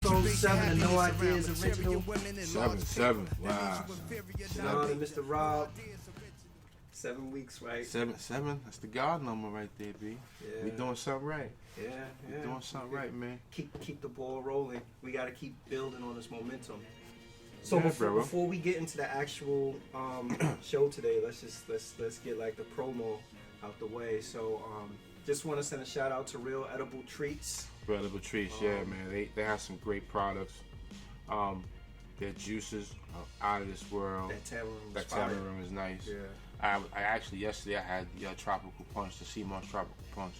Episode 7 of No Ideas Original. 7. Wow. Shout out to Mr. Rob. 7 weeks, right? 7. That's the God number right there, B. Yeah. We doing something right. Yeah. We doing something right, man. Keep the ball rolling. We got to keep building on this momentum. So Yeah, before we get into the actual show today, let's get like the promo out the way. So just want to send a shout out to Real Edible Treats. Real Edible Treats, yeah, man. They have some great products. Their juices are out of this world. That tamarind is nice. Yeah. I actually yesterday I had the tropical punch, the sea moss tropical punch.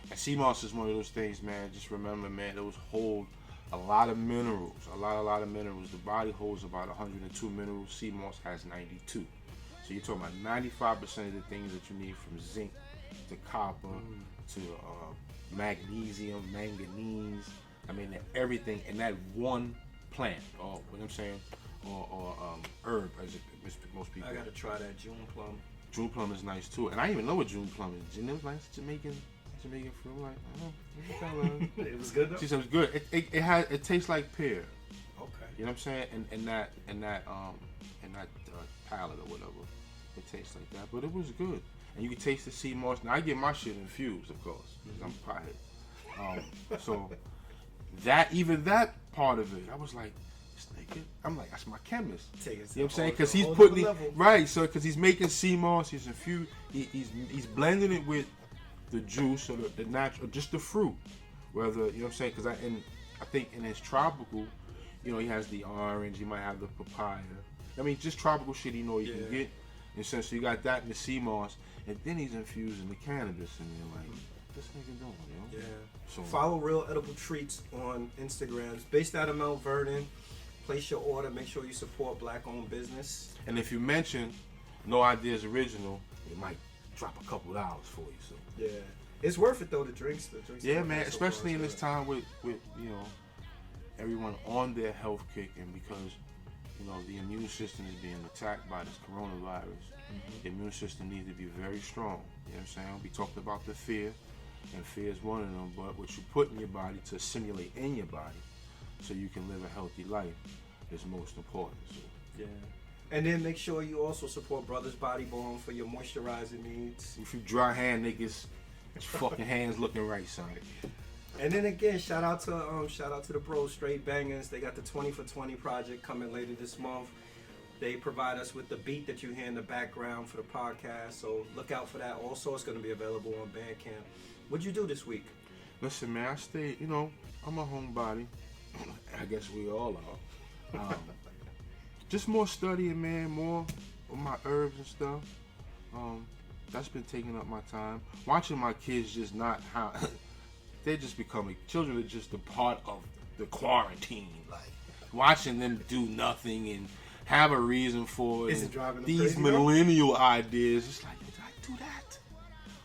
And sea moss is one of those things, man. Just remember, man, those hold a lot of minerals, a lot of minerals. The body holds about 102 minerals. Sea moss has 92. So you're talking about 95% of the things that you need, from zinc to copper to magnesium, manganese. I mean, everything in that one plant, or what I'm saying, or herb, as most people. I gotta try that June plum. June plum is nice too, and I didn't even know what June plum is. It was nice Jamaican fruit. I'm like, It was good though. She said it was good. It tastes like pear. Okay. You know what I'm saying? And that palate or whatever, it tastes like that. But it was good, and you can taste the sea moss. Now I get my shit infused, of course, because I'm a pothead. So that part of it, I was like, I'm like, that's my chemist. You know what I'm saying? Because he's putting it right. So because he's making sea moss, he's infused. He's blending it with the juice or the natural, just the fruit. Whether, you know what I'm saying? Because I think in his tropical, you know, he has the orange. He might have the papaya. I mean, just tropical shit. You know, you can get. And so you got that in the sea moss, and then he's infusing the cannabis, and you're like, this nigga doing, you know? Yeah. So follow Real Edible Treats on Instagram. It's based out of Mount Vernon. Place your order. Make sure you support black-owned business. And if you mention No Ideas Original, it might drop a couple dollars for you. So yeah, it's worth it though. The drinks. Yeah, man. Especially in this time with you know, everyone on their health kick, and because you know the immune system is being attacked by this coronavirus. The immune system needs to be very strong. You know what I'm saying? We talked about the fear, and fear is one of them. But what you put in your body to assimilate in your body, so you can live a healthy life, is most important. So. Yeah. And then make sure you also support Brothers Body Balm for your moisturizing needs. If you dry hand niggas, your fucking hands looking right, son. And then again, shout out to the bros, Straight Bangers. They got the 20 for 20 project coming later this month. They provide us with the beat that you hear in the background for the podcast. So look out for that. Also, it's going to be available on Bandcamp. What'd you do this week? Listen, man, I stayed, you know, I'm a homebody. I guess we all are. Just more studying, man, more of my herbs and stuff. That's been taking up my time. Watching my kids just not how they're just becoming children are just a part of the quarantine. Like watching them do nothing and have a reason for it. Is it driving them these crazy, millennial ideas? It's like, did I do that?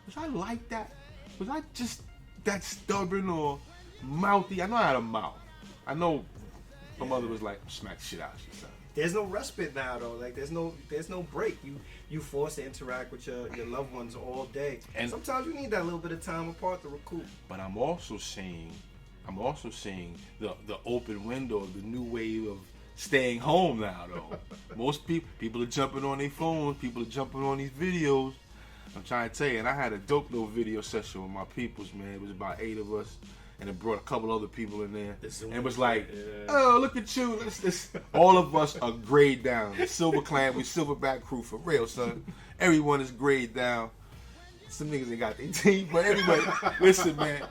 Was I like that? Was I just that stubborn or mouthy? I know I had a mouth. I know my mother was like, smack the shit out of you, son. There's no respite now though. Like there's no break. You forced to interact with your loved ones all day. And sometimes you need that little bit of time apart to recoup. But I'm also seeing the open window of the new wave of staying home now though. Most people are jumping on their phones, people are jumping on these videos. I'm trying to tell you, and I had a dope little video session with my peoples, man. It was about 8 of us. And it brought a couple other people in there. And it was like, oh, look at you. All of us are grayed down. The Silver Clan, we Silverback crew for real, son. Everyone is grayed down. Some niggas ain't got their teeth. But anyway, listen, man.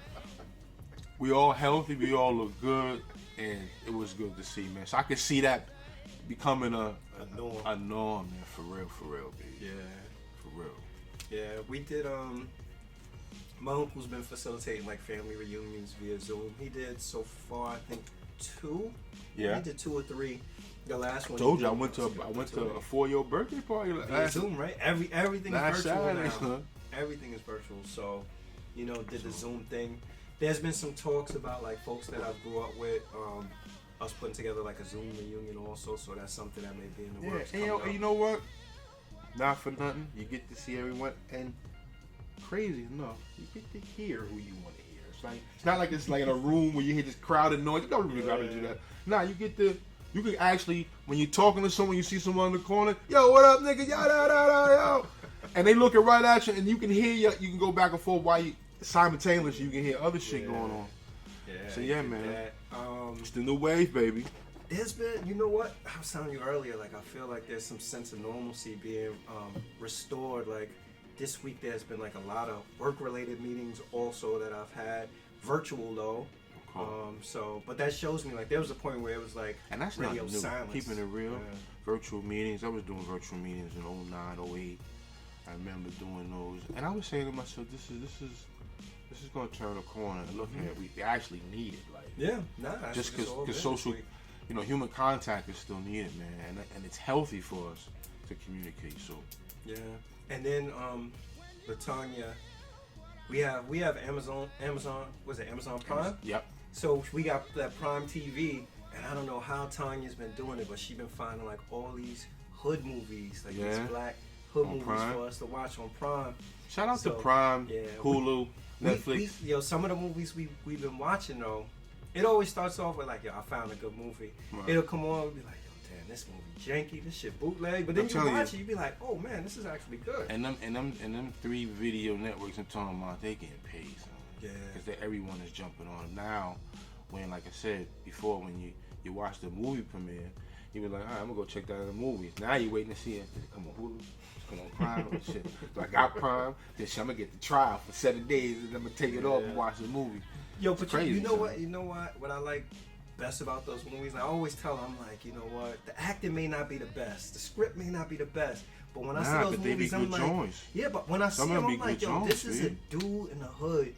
We all healthy. We all look good. And it was good to see, man. So I could see that becoming a norm, man. For real, baby. Yeah. For real. Yeah, we did, my uncle's been facilitating like family reunions via Zoom. He did so far, I think 2. Yeah. He did 2 or 3. The last one. I told you I went to a 4-year birthday party via Zoom, right? Everything is virtual Saturday, now. huh? Everything is virtual. So, you know, did the Zoom thing. There's been some talks about like folks that I grew up with, us putting together like a Zoom reunion also. So that's something that may be in the works. And you know what? Not for nothing, you get to see everyone, and crazy enough, you get to hear who you want to hear. Like it's not like it's like in a room where you hear this crowded noise. You don't really gotta do that. Nah, you can actually, when you're talking to someone, you see someone in the corner, yo, what up, nigga, yo, and they looking right at you, and you can hear you can go back and forth while you simultaneously you can hear other shit going on. Yeah. So yeah, man, it's the new wave, baby. There's been, you know what? I was telling you earlier, like I feel like there's some sense of normalcy being restored. Like this week, there's been like a lot of work-related meetings also that I've had, virtual though. But that shows me like there was a point where it was like, and that's radio not new. silence. Keeping it real, virtual meetings. I was doing virtual meetings in 09, 08. I remember doing those, and I was saying to myself, this is gonna turn a corner. And look at we actually need it, like just because social, human contact is still needed, man, and it's healthy for us to communicate. So and then Latanya, we have Amazon. Was it Amazon Prime? Yep. So we got that Prime TV, and I don't know how Tanya's been doing it, but she's been finding like all these hood movies, like these black hood movies Prime. For us to watch on Prime. Shout out to Prime, Hulu, Netflix. Some of the movies we've been watching though, it always starts off with like, yo, I found a good movie. Right. It'll come on, we'll be like, yo, damn, this movie janky, this shit bootleg. But then you watch it, you be like, oh man, this is actually good. And them 3 video networks I'm talking about, they getting paid. Because everyone is jumping on them now. When, like I said before, when you watch the movie premiere, you be like, all right, I'm gonna go check that in the movies. Now you waiting to see it. Come on Hulu, come on Prime, and shit. So I got Prime. Then I'm gonna get the trial for 7 days, and I'm gonna take it off and watch the movie. Yo, but crazy, you know what? You know what I like best about those movies? And I always tell them, I'm like, you know what? The acting may not be the best, the script may not be the best, but when I see those movies, I'm like, but when I see them, I'm like, yo, this is a dude in the hood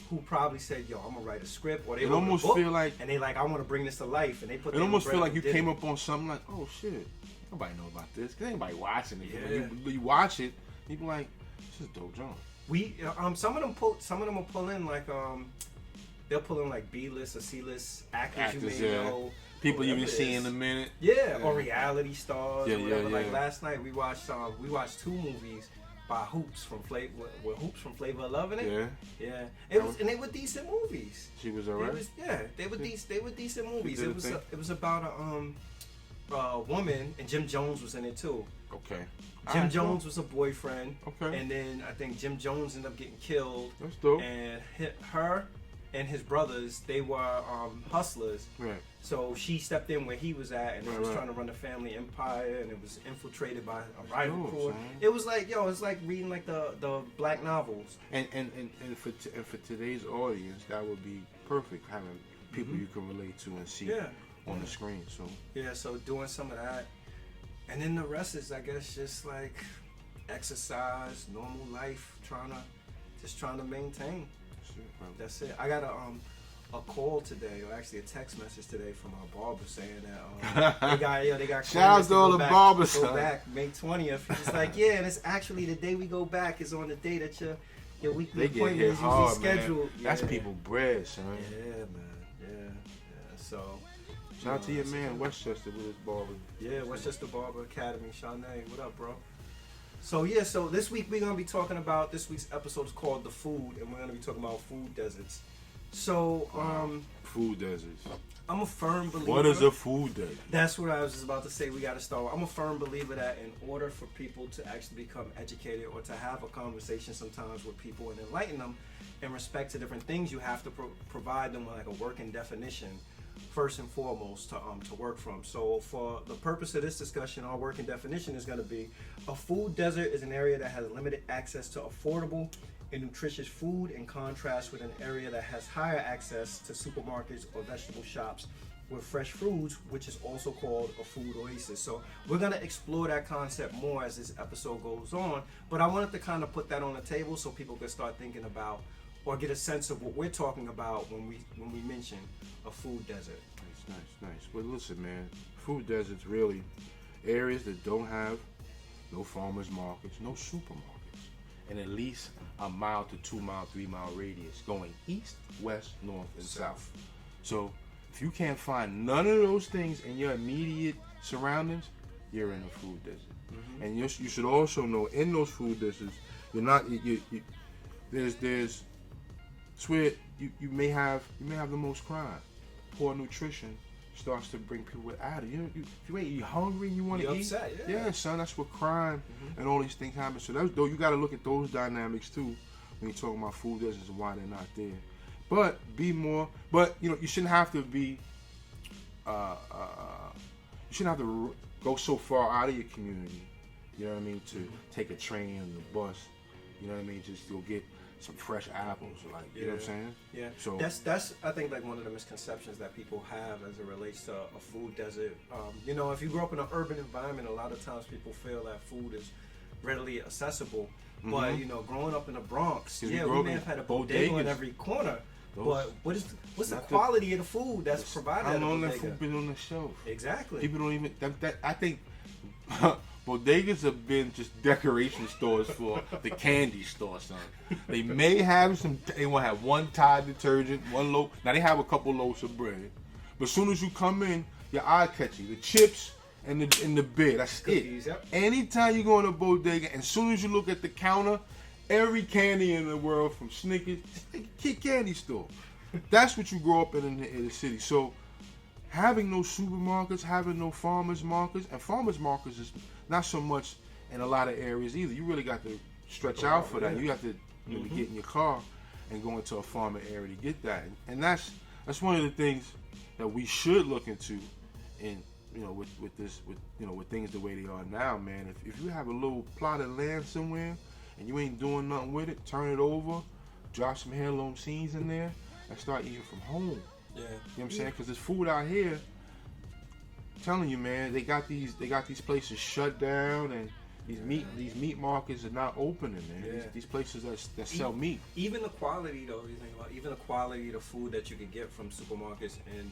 who probably said, yo, I'm gonna write a script, or they almost feel like, and they like, I want to bring this to life, and they put it almost feel like you came up on something like, oh shit, nobody know about this, cause anybody watching it. Yeah. When you watch it, you be like, this is dope John. We some of them will pull in like they'll pull in like B-list or C-list actors you may know. People you been seeing in a minute. Yeah, or reality stars or whatever. Like last night we watched 2 movies by Hoops from Flavor, with Hoops from Flavor of Love in it. Yeah. And they were decent movies. She was alright. They were decent movies. It was about a woman, and Jim Jones was in it too. Okay. Jim Jones was a boyfriend. Okay. And then I think Jim Jones ended up getting killed. That's dope. And her and his brothers, they were hustlers. Right. So she stepped in where he was at, and he was trying to run a family empire, and it was infiltrated by a rival crew. It was like, it's like reading like the black novels. And for today's audience, that would be perfect, having people you can relate to and see on the screen. So doing some of that, and then the rest is, I guess, just like exercise, normal life, trying to maintain. That's it. I got a call today, or actually a text message today from our barber saying that they got shout out to all the barbers. Go back May 20th. It's like, and it's actually the day we go back is on the day that your weekly appointment is usually scheduled. That's people bread, son. Yeah, man. Yeah. So shout out to your man Westchester with his barber. Yeah, Westchester Barber Academy. Shanae, what up, bro? So this week we're gonna be talking about, this week's episode is called The Food, and we're gonna be talking about food deserts. So food deserts. I'm a firm believer. What is a food desert? That's what I was just about to say. We got to start. I'm a firm believer that in order for people to actually become educated, or to have a conversation sometimes with people and enlighten them in respect to different things, you have to provide them like a working definition first and foremost to work from. So for the purpose of this discussion, our working definition is going to be: a food desert is an area that has limited access to affordable and nutritious food, in contrast with an area that has higher access to supermarkets or vegetable shops with fresh foods, which is also called a food oasis. So we're going to explore that concept more as this episode goes on, but I wanted to kind of put that on the table so people could start thinking about, or get a sense of what we're talking about when we mention a food desert. Nice. Well, listen, man, food deserts really areas that don't have no farmers markets, no supermarkets, and at least a mile to 2 mile, 3 mile radius going east, west, north, and south. So if you can't find none of those things in your immediate surroundings, you're in a food desert. Mm-hmm. And you should also know, in those food deserts, you're not. There's It's where you may have the most crime. Poor nutrition starts to bring people with attitude. If you're hungry and you want to eat, upset, yeah, son, that's what crime and all these things happen. So though you got to look at those dynamics too when you're talking about food deserts and why they're not there. But you shouldn't have to be, you shouldn't have to go so far out of your community. You know what I mean? To take a train and a bus. You know what I mean? Just to go get some fresh apples, like, you know what I'm saying? Yeah. So that's I think like one of the misconceptions that people have as it relates to a food desert. If you grow up in an urban environment, a lot of times people feel that food is readily accessible. But growing up in the Bronx, we may have had a bodega in every corner. But what's the quality of the food that's provided? How long that food been on the shelf? Exactly. People don't even. I think bodegas have been just decoration stores for the candy store, son. They may have they will have one Tide detergent, one loaf. Now they have a couple loaves of bread, but as soon as you come in, your eye catchy. The chips and the beer. That's cookies, it. Yep. Anytime you go in a bodega, and as soon as you look at the counter, every candy in the world from Snickers, kid candy store. That's what you grow up in the city. So having no supermarkets, having no farmers markets, and farmers markets is not so much in a lot of areas either. You really got to stretch out for that. You have to really get in your car and go into a farmer area to get that. And that's one of the things that we should look into in with things the way they are now, man. If you have a little plot of land somewhere and you ain't doing nothing with it, turn it over, drop some heirloom seeds in there, and start eating from home. Yeah. You know what I'm saying? Because there's food out here. I'm telling you, man, they got these places shut down, and these meat markets are not opening, man. Yeah. These places that sell meat. Even the quality, though, you think about even the quality of the food that you can get from supermarkets and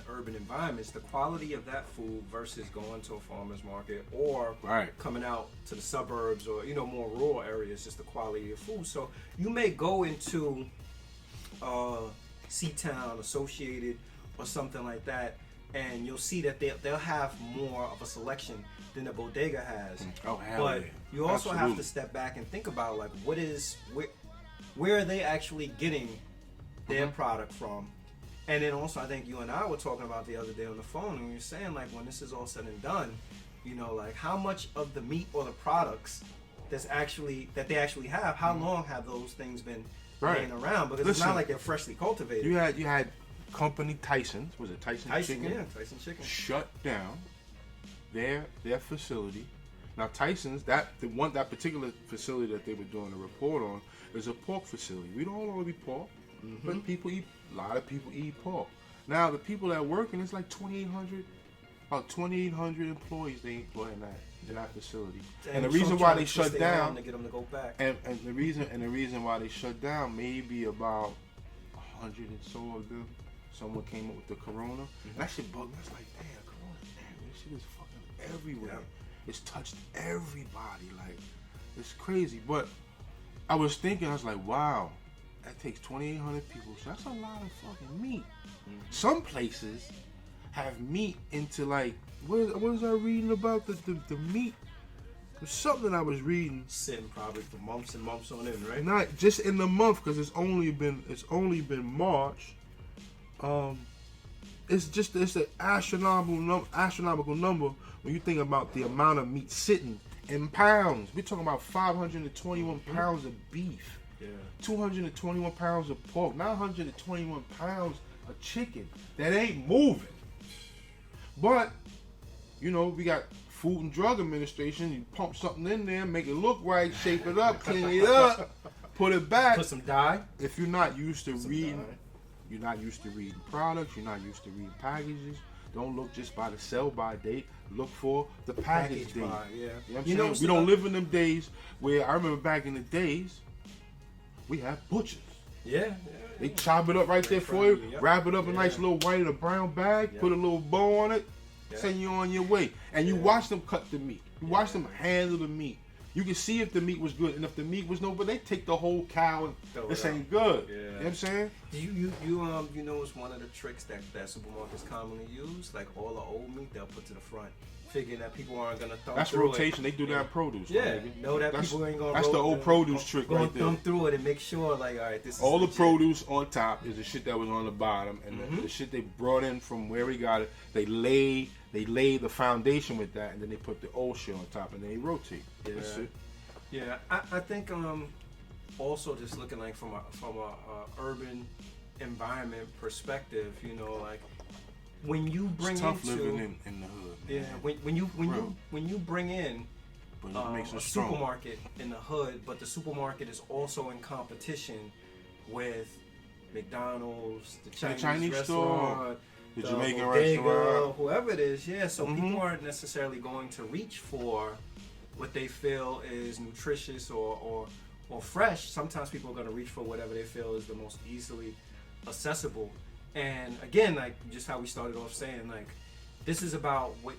urban environments, the quality of that food versus going to a farmer's market or coming out to the suburbs or more rural areas, just the quality of food. So you may go into C-Town, Associated, or something like that, and you'll see that they'll have more of a selection than the bodega has. Oh, hell but yeah. you also have to step back and think about like where are they actually getting their product from. And then also, I think you and I were talking about the other day on the phone, and we were saying, like, when this is all said and done, like how much of the meat or the products that they actually have, how long have those things been laying around? Because it's not like they're freshly cultivated. You had company Tyson's, was it Tyson Chicken? Yeah, Tyson Chicken. Shut down their facility. Now Tyson's, that particular facility that they were doing a report on is a pork facility. We don't all eat pork, but a lot of people eat pork. Now the people that work, and it's like 2,800 employees they employ in that facility. And the reason why they shut down, to get them to go back. and the reason why they shut down, maybe about 100 and so of them, someone came up with the corona. And that shit bugged me. I was like, damn, corona, this shit is fucking everywhere. Yeah. It's touched everybody. Like, it's crazy. But I was thinking, I was like, wow, that takes 2,800 people. So that's a lot of fucking meat. Some places have meat into like, what was I reading about the meat? There's something I was reading. Sitting probably for months and months on end, right? Not just in the month, because it's only been March. It's an astronomical number when you think about the amount of meat sitting in pounds. We're talking about 521 pounds of beef, 221 pounds of pork, 921 pounds of chicken that ain't moving. But we got Food and Drug Administration. You pump something in there, make it look right, shape it up, clean it up, put it back. Put some dye. If you're not used to reading. You're not used to reading products. You're not used to reading packages. Don't look just by the sell-by date. Look for the package date. Yeah. You know what I'm saying? We don't live in them days where I remember back in the days, we had butchers. Yeah. They chop it up right there for you, wrap it up in a nice little white or brown bag, put a little bow on it, send you on your way. And you watch them cut the meat. You watch them handle the meat. You can see if the meat was good, and if the meat was no, but they take the whole cow and this ain't good. Yeah. You know what I'm saying? You know it's one of the tricks that supermarkets commonly use, like all the old meat they'll put to the front, figuring that people aren't gonna thumb That's through rotation. it. They do that in produce. Yeah, Nigga. know that people ain't gonna. That's the old produce trick right there. Thumb through it and make sure, like, all right, this is all the legit. produce on top is the shit that was on the bottom, and the shit they brought in from where we got it. They lay the foundation with that, and then they put the old shit on top, and then they rotate. Yeah. That's it. Yeah, I think also just looking like from a urban environment perspective, you know, like when you bring It's tough into living in the hood. yeah, Man. when you bring in But it makes a us strong. supermarket in the hood, but the supermarket is also in competition with McDonald's, the Chinese store, restaurant, the Jamaican bodega, restaurant, whoever it is. Yeah, so people aren't necessarily going to reach for what they feel is nutritious or fresh. Sometimes people are going to reach for whatever they feel is the most easily accessible. And again, like just how we started off saying, like this is about what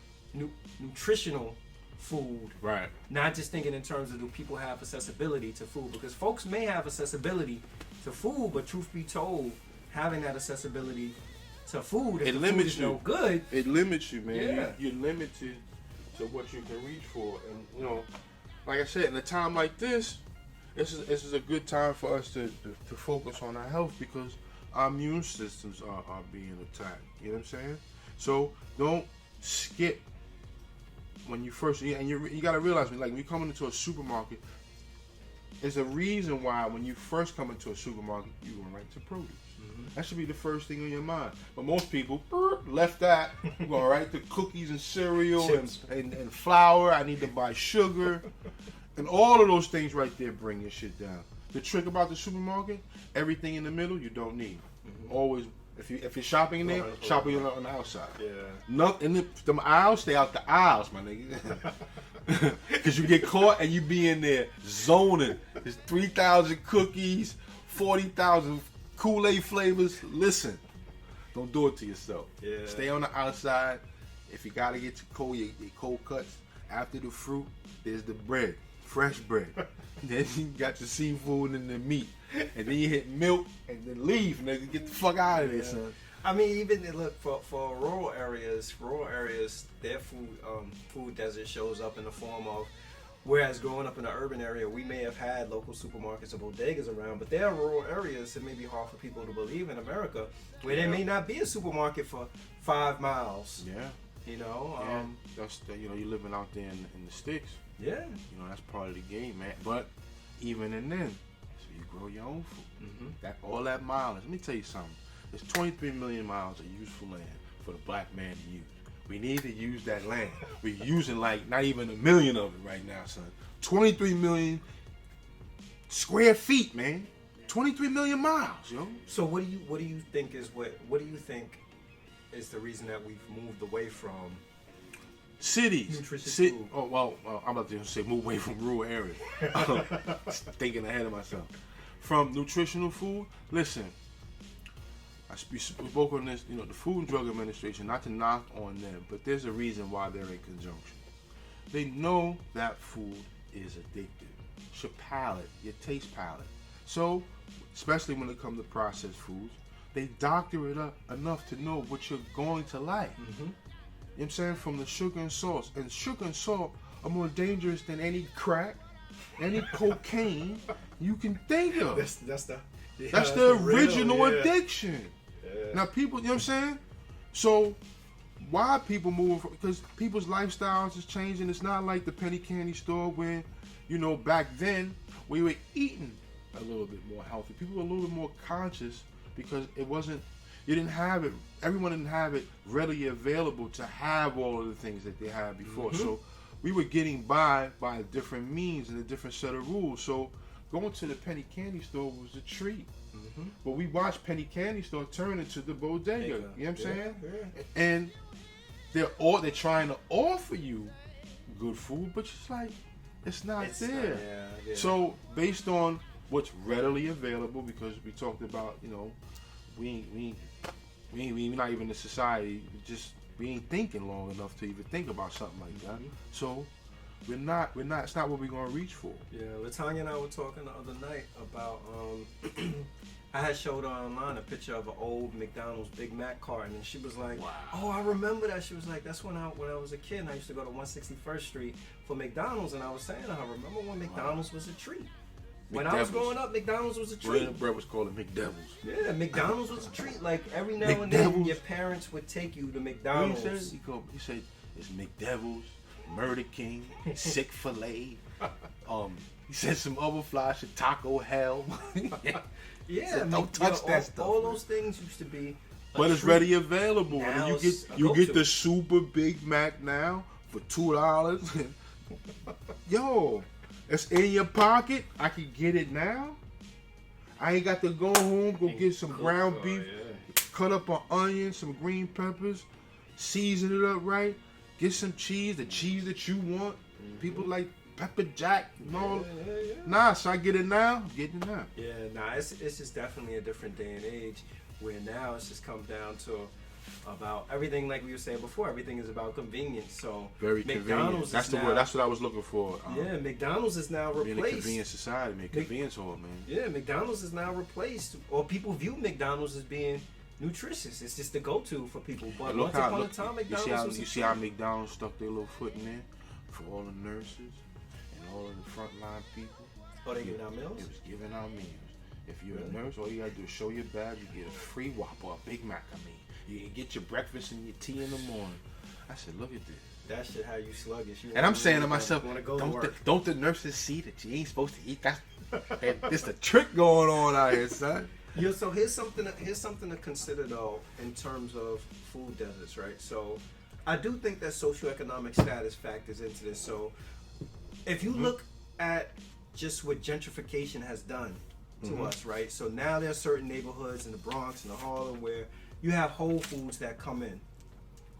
nutritional food, right? Not just thinking in terms of do people have accessibility to food, because folks may have accessibility to food, but truth be told, having that accessibility to food, if It the limits food is you. no good. It limits you, man. Yeah. You're limited to what you can reach for, and you know, like I said, in a time like this is a good time for us to focus on our health, because our immune systems are being attacked. You know what I'm saying? So don't skip when you first, and you got to realize, like when you come into a supermarket, there's a reason why when you first come into a supermarket, you go right to produce. That should be the first thing on your mind. But most people left that, go right to cookies and cereal and flour. I need to buy sugar. And all of those things right there bring your shit down. The trick about the supermarket, everything in the middle you don't need. Always, if you're shopping in there, shopping on the outside. Yeah. Nothing in them aisles, stay out the aisles, my nigga. Because you get caught and you be in there zoning. There's 3,000 cookies, 40,000 Kool-Aid flavors. Listen, don't do it to yourself. Yeah. Stay on the outside. If you gotta get your cold cuts, after the fruit, there's the bread, fresh bread. Then you got your seafood and the meat, and then you hit milk and then leave, nigga. Get the fuck out of there, son. I mean, even look for rural areas, their food desert shows up in the form of. Whereas growing up in an urban area, we may have had local supermarkets or bodegas around, but there are rural areas that may be hard for people to believe in America, where there may not be a supermarket for 5 miles. Yeah. You know, that's you're living out there in the sticks. Yeah. You know, that's part of the game, man. But even in then, so you grow your own food. That all that mileage. Let me tell you something. There's 23 million miles of useful land for the black man to use. We need to use that land. We're using like not even 1 million of it right now, son. 23 million square feet, man. 23 million miles, yo. So what do you think is the reason that we've moved away from cities? Nutritious food. Oh well, I'm about to say move away from rural areas. Thinking ahead of myself. From nutritional food, listen. We spoke on this, you know, the Food and Drug Administration, not to knock on them, but there's a reason why they're in conjunction. They know that food is addictive. It's your palate, your taste palate. So, especially when it comes to processed foods, they doctor it up enough to know what you're going to like. You know what I'm saying? From the sugar and salt. And sugar and salt are more dangerous than any crack, any cocaine you can think of. That's the original real, addiction. Yeah. Now people, you know what I'm saying? So why people moving? Because people's lifestyles is changing. It's not like the penny candy store where, you know, back then we were eating a little bit more healthy. People were a little bit more conscious because it wasn't, you didn't have it, everyone didn't have it readily available to have all of the things that they had before. So we were getting by a different means and a different set of rules. So going to the penny candy store was a treat. But we watched penny candy store turn into the bodega. You know what I'm saying? Yeah. And they're trying to offer you good food, but it's like it's not there. Yeah. So based on what's readily available, because we talked about, you know, we not even in society, we ain't thinking long enough to even think about something like that. So we're not. It's not what we're gonna reach for. Yeah, Latanya and I were talking the other night about I had showed her online a picture of an old McDonald's Big Mac carton, and she was like, Wow. "Oh, I remember that." She was like, "That's when I was a kid, and I used to go to 161st Street for McDonald's." And I was saying to her, "Remember when McDonald's was a treat? When I was growing up, McDonald's was a treat. Bread was called McDevils. Yeah, McDonald's was a treat. Like every now and then, your parents would take you to McDonald's." He said it's McDevils, Murder King, Chick-fil-A. He said some other fly shit, Taco Hell. Yeah, said, don't touch that stuff. All those things used to be. But it's ready available. Now And you get the Super Big Mac now for $2. Yo, it's in your pocket. I can get it now. I ain't got to go home, get some ground beef, cut up an onion, some green peppers, season it up right, get some cheese, the cheese that you want. People like pepper jack and all. Yeah. Nah, so I get it now. I'm getting it now. Yeah, nah, it's just definitely a different day and age where now it's just come down to about everything, like we were saying before. Everything is about convenience. So Very convenient. That's the word. That's what I was looking for. Yeah, McDonald's is now replaced. Being a convenient society, man. Convenience hall, man. Yeah, McDonald's is now replaced, or people view McDonald's as being nutritious. It's just the go-to for people. But once upon a time, McDonald's you see how McDonald's stuck their little foot in there for all the nurses and all of the frontline people. Oh, they giving out meals? It was giving out meals. If you're a nurse, all you gotta do is show your badge. You get a free Whopper, a Big Mac. You can get your breakfast and your tea in the morning. I said, look at this. That shit how you sluggish. And I'm saying to myself, don't the nurses see that you ain't supposed to eat that? It's a trick going on out here, son. Yeah, so here's something to consider though in terms of food deserts, right? So I do think that socioeconomic status factors into this. So if you look at just what gentrification has done to us, right? So now there's certain neighborhoods in the Bronx and the Harlem where you have Whole Foods that come in.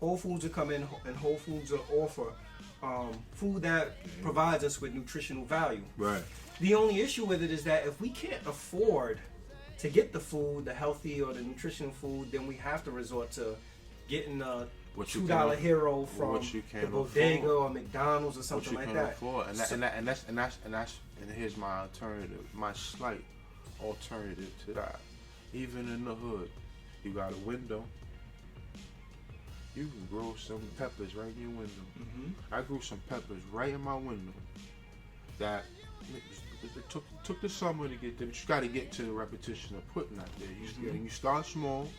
Whole Foods will come in, and Whole Foods will offer food that provides us with nutritional value. Right. The only issue with it is that if we can't afford to get the food, the healthy or the nutritional food, then we have to resort to getting a $2 hero from the bodega or McDonald's or something like that. And here's my alternative, my slight alternative to that. Even in the hood, you got a window. You can grow some peppers right in your window. I grew some peppers right in my window. That it took the summer to get there, but you got to get to the repetition of putting that there. You start small,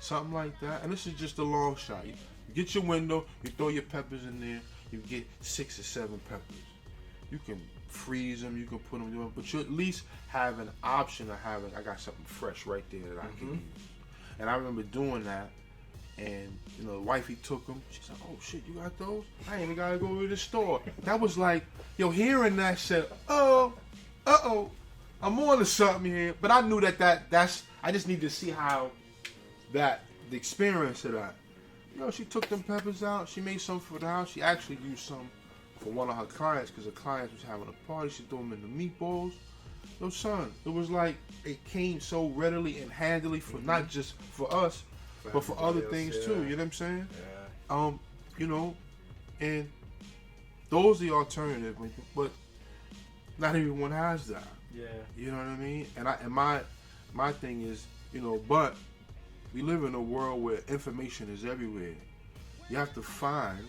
something like that. And this is just a long shot. You get your window, you throw your peppers in there, you get 6 or 7 peppers. You can freeze them, you can put them in, but you at least have an option of having, I got something fresh right there that I can use. And I remember doing that, and the wifey took them. She's like, "Oh shit, you got those? I ain't even gotta go to the store." That was like, hearing that said, I'm on to something here. But I knew that's. I just need to see how the experience of that. She took them peppers out. She made some for the house. She actually used some for one of her clients because her client was having a party. She threw them in the meatballs. Son, it was like it came so readily and handily for not just for us, but for other things too. You know what I'm saying? Yeah. And those are the alternative, but not everyone has that. Yeah. You know what I mean? And my thing is, but we live in a world where information is everywhere. You have to find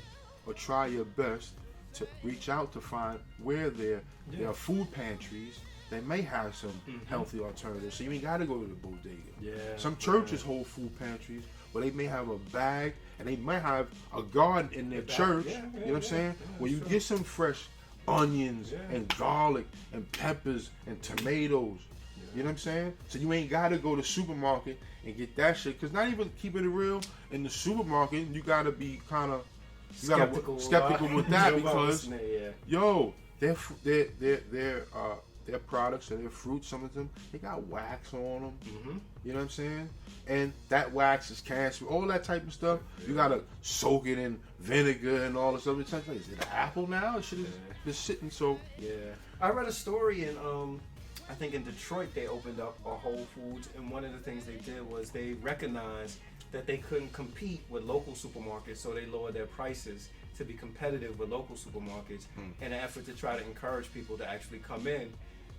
or try your best to reach out to find where there are food pantries. They may have some healthy alternatives, so you ain't got to go to the bodega. Yeah. Some churches hold food pantries, where they may have a bag, and they might have a garden in their church. You know what I'm saying? Where you get some fresh onions and garlic and peppers and tomatoes. You know what I'm saying? So you ain't got to go to the supermarket and get that shit. Because not even keeping it real, in the supermarket, you got to be kind of skeptical with that because, their products and their fruits, some of them, they got wax on them. You know what I'm saying? And that wax is cancer, all that type of stuff. You gotta soak it in vinegar and all this stuff. Is it an apple now? It should have been sitting so. Yeah. I read a story in, I think in Detroit, they opened up a Whole Foods, and one of the things they did was they recognized that they couldn't compete with local supermarkets, so they lowered their prices to be competitive with local supermarkets in an effort to try to encourage people to actually come in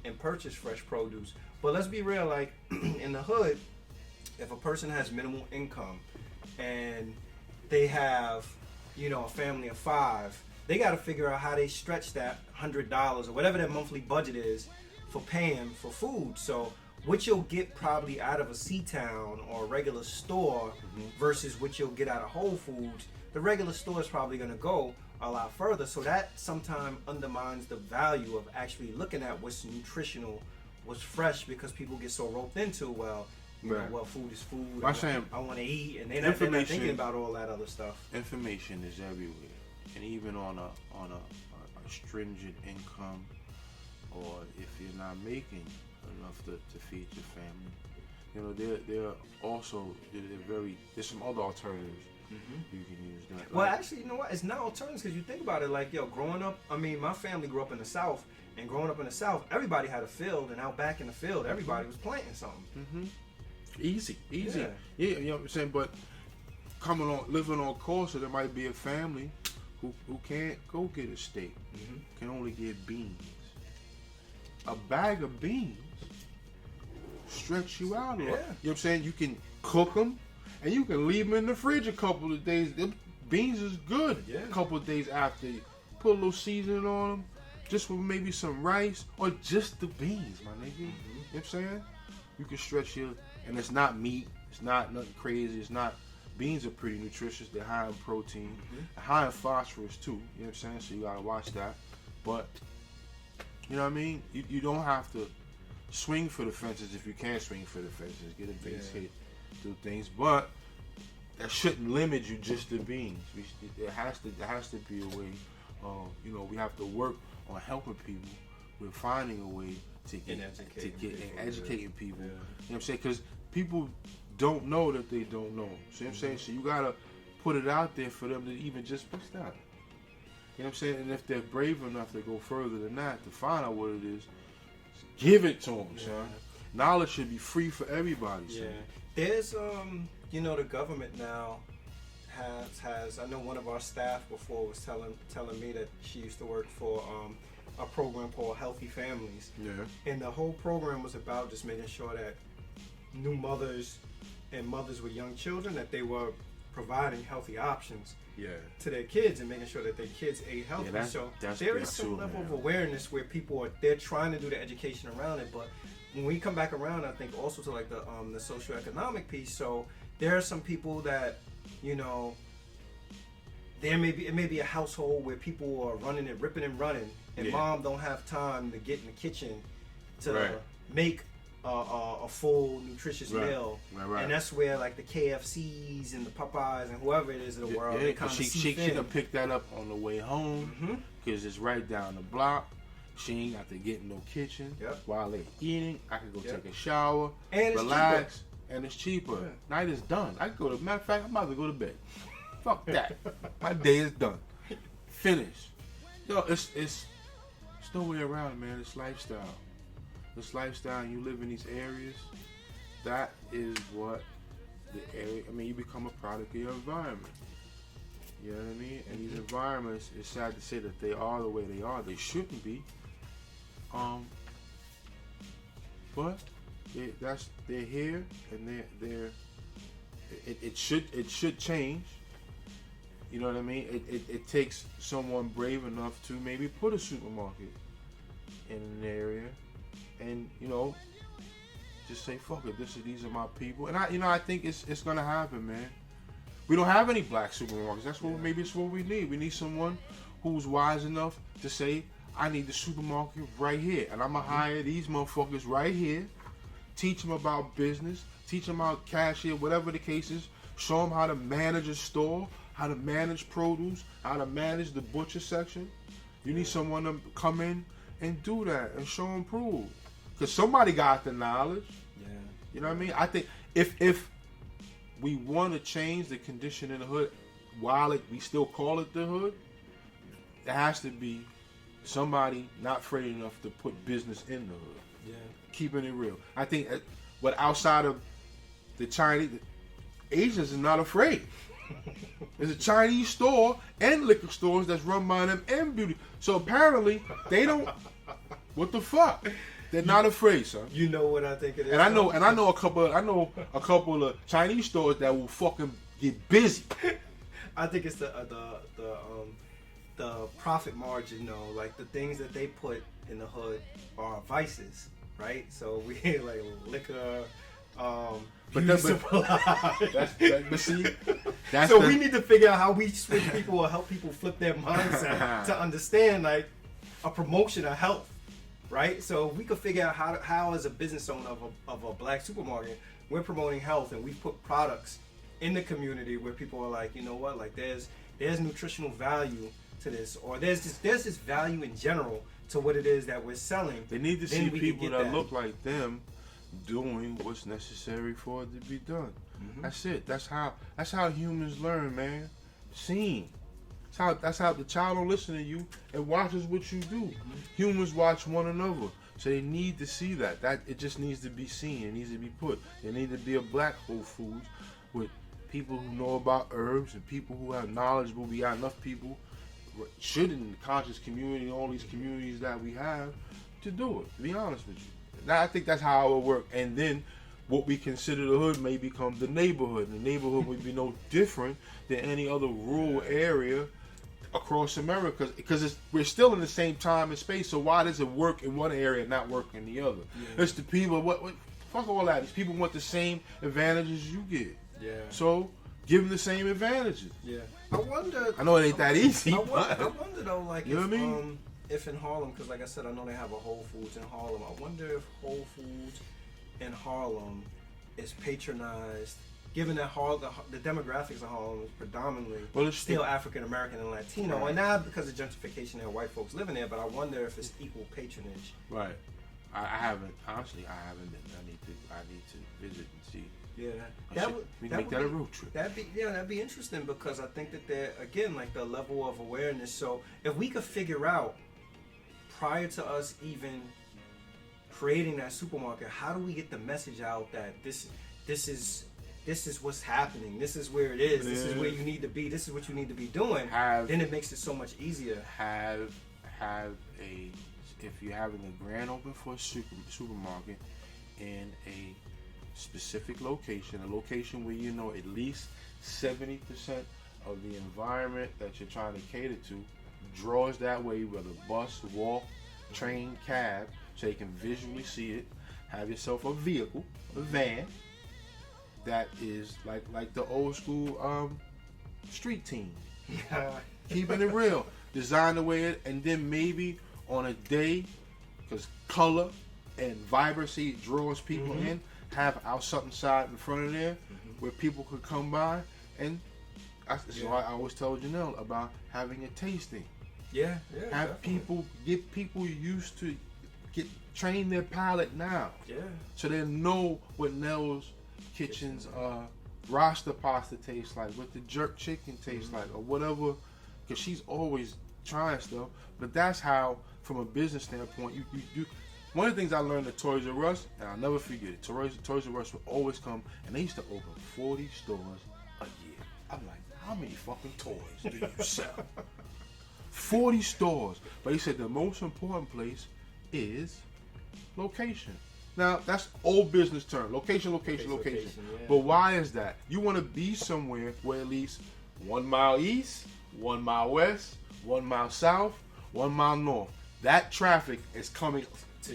and purchase fresh produce. But let's be real, like in the hood, if a person has minimal income and they have, you know, a family of 5, they got to figure out how they stretch that $100 or whatever their monthly budget is for paying for food. So what you'll get probably out of a C-Town or a regular store versus what you'll get out of Whole Foods, the regular store is probably going to go a lot further. So that sometimes undermines the value of actually looking at what's nutritional, what's fresh, because people get so roped into, well, you know, well, food is food. I want to eat, and they're not thinking about all that other stuff. Information is everywhere, and even on a stringent income, or if you're not making enough to feed your family, you know, they're also there's some other alternatives. You can use that. Well, actually, you know what? It's not alternatives, because you think about it, like, yo, growing up, I mean, my family grew up in the South, and growing up in the South, everybody had a field, and out back in the field, everybody was planting something. Easy. Yeah, you know what I'm saying? But living on course, there might be a family who can't go get a steak, can only get beans. A bag of beans stretch you out. You know what I'm saying? You can cook them, and you can leave them in the fridge a couple of days. The beans is good. A couple of days after, you put a little seasoning on them, just with maybe some rice or just the beans, my nigga. You know what I'm saying? You can stretch your, and it's not meat. It's not nothing crazy. It's not. Beans are pretty nutritious. They're high in protein, high in phosphorus too. You know what I'm saying? So you gotta watch that. But you know what I mean? You don't have to swing for the fences if you can't swing for the fences. Get a base hit, do things, but that shouldn't limit you just to beans. There has to be a way. You know, we have to work on helping people. We're finding a way to get educating people. You know what I'm saying? Because people don't know that they don't know. See what I'm saying? So you gotta put it out there for them to even just what's that? You know what I'm saying? And if they're brave enough to go further than that, to find out what it is, give it to them, son. Knowledge should be free for everybody, son. There's you know, the government now has I know one of our staff before was telling me that she used to work for a program called Healthy Families. And the whole program was about just making sure that new mothers and mothers with young children, that they were providing healthy options to their kids and making sure that their kids ate healthy. So there is some level of awareness where people they're trying to do the education around it. But when we come back around, I think also to like the socioeconomic piece. So there are some people that, you know, it may be a household where people are running and ripping and running, and mom don't have time to get in the kitchen to make a full nutritious meal, and that's where like the KFCs and the Popeyes and whoever it is in the world, they kind of she can pick that up on the way home because it's right down the block. She ain't got to get in no kitchen while they're eating. I can go take a shower, and relax, and it's cheaper. Night is done. I can go to. Matter of fact, I'm about to go to bed. Fuck that. My day is done. Finished. Yo, it's no way around, man. It's lifestyle. This lifestyle, and you live in these areas, that is what the area, I mean, you become a product of your environment. You know what I mean? And these environments, it's sad to say that they are the way they are. They shouldn't be. But they're here, and it should change. You know what I mean? It takes someone brave enough to maybe put a supermarket in an area, and you know, just say fuck it. These are my people, and I think it's gonna happen, man. We don't have any black supermarkets. That's what maybe it's what we need. We need someone who's wise enough to say, I need the supermarket right here, and I'm gonna hire these motherfuckers right here. Teach them about business. Teach them about cashier, whatever the case is. Show them how to manage a store, how to manage produce, how to manage the butcher section. You need someone to come in and do that and show them prove. Because somebody got the knowledge. Yeah. You know what I mean? I think if we want to change the condition in the hood, while we still call it the hood, there has to be somebody not afraid enough to put business in the hood. Yeah. Keeping it real. I think, but outside of the Chinese, Asians are not afraid. There's a Chinese store and liquor stores that's run by them and beauty. So apparently they don't. What the fuck? They're not afraid, son. You know what I think it is. And I know a couple of Chinese stores that will fucking get busy. I think it's the profit margin, though. Like the things that they put in the hood are vices, right? So we like liquor. But see, that's so we need to figure out how we switch people or help people flip their mindset to understand like a promotion of health, right? So we could figure out how as a business owner of a black supermarket, we're promoting health and we've put products in the community where people are like, you know what, like there's nutritional value to this, or there's this value in general to what it is that we're selling. They need to see people that look like them doing what's necessary for it to be done. Mm-hmm. That's it. That's how humans learn, man. Seeing. That's how the child don't listen to you and watches what you do. Mm-hmm. Humans watch one another. So they need to see that. That it just needs to be seen. It needs to be put. There need to be a black Whole Foods with people who know about herbs and people who have knowledgeable. We got enough people should in the conscious community, all these communities that we have, to do it. To be honest with you. I think that's how it would work. And then what we consider the hood may become the neighborhood. The neighborhood would be no different than any other rural area across America, because we're still in the same time and space. So why does it work in one area and not work in the other? Yeah. It's the people. What fuck all that. These people want the same advantages you get. Yeah. So give them the same advantages. Yeah. I wonder. I know it ain't that easy. I wonder though, like, you know what I mean? If in Harlem, because like I said, I know they have a Whole Foods in Harlem. I wonder if Whole Foods in Harlem is patronized, given that the demographics of Harlem is predominantly still African American and Latino, right. And not because of gentrification and white folks living there, but I wonder if it's equal patronage. Right. I haven't been. I need to visit and see. Yeah, we make that a road trip. That'd be interesting, because I think that there again, like the level of awareness. So if we could figure out, prior to us even creating that supermarket, how do we get the message out that this is what's happening, this is where it is, this is where you need to be, this is what you need to be doing, then it makes it so much easier. If you're having a grand open for a supermarket in a specific location, a location where you know at least 70% of the environment that you're trying to cater to draws that way, whether bus, walk, train, cab, so you can visually see it. Have yourself a vehicle, a van, that is like the old school street team. Keeping it real. Design the way it, and then maybe on a day, because color and vibrancy draws people in, have out something side in front of there where people could come by, and so I always tell Janelle about having a tasting. Yeah, have definitely. Get people used to train their palate now. Yeah. So they know what Nell's Kitchen's roster pasta tastes like, what the jerk chicken tastes like, or whatever, because she's always trying stuff. But that's how, from a business standpoint, you one of the things I learned at Toys R Us, and I'll never forget it, Toys R Us would always come, and they used to open 40 stores a year. I'm like, how many fucking toys do you sell? 40 stores. But he said the most important place is location. Now, that's old business term. Location. Yeah. But why is that? You want to be somewhere where at least 1 mile east, 1 mile west, 1 mile south, 1 mile north. That traffic is coming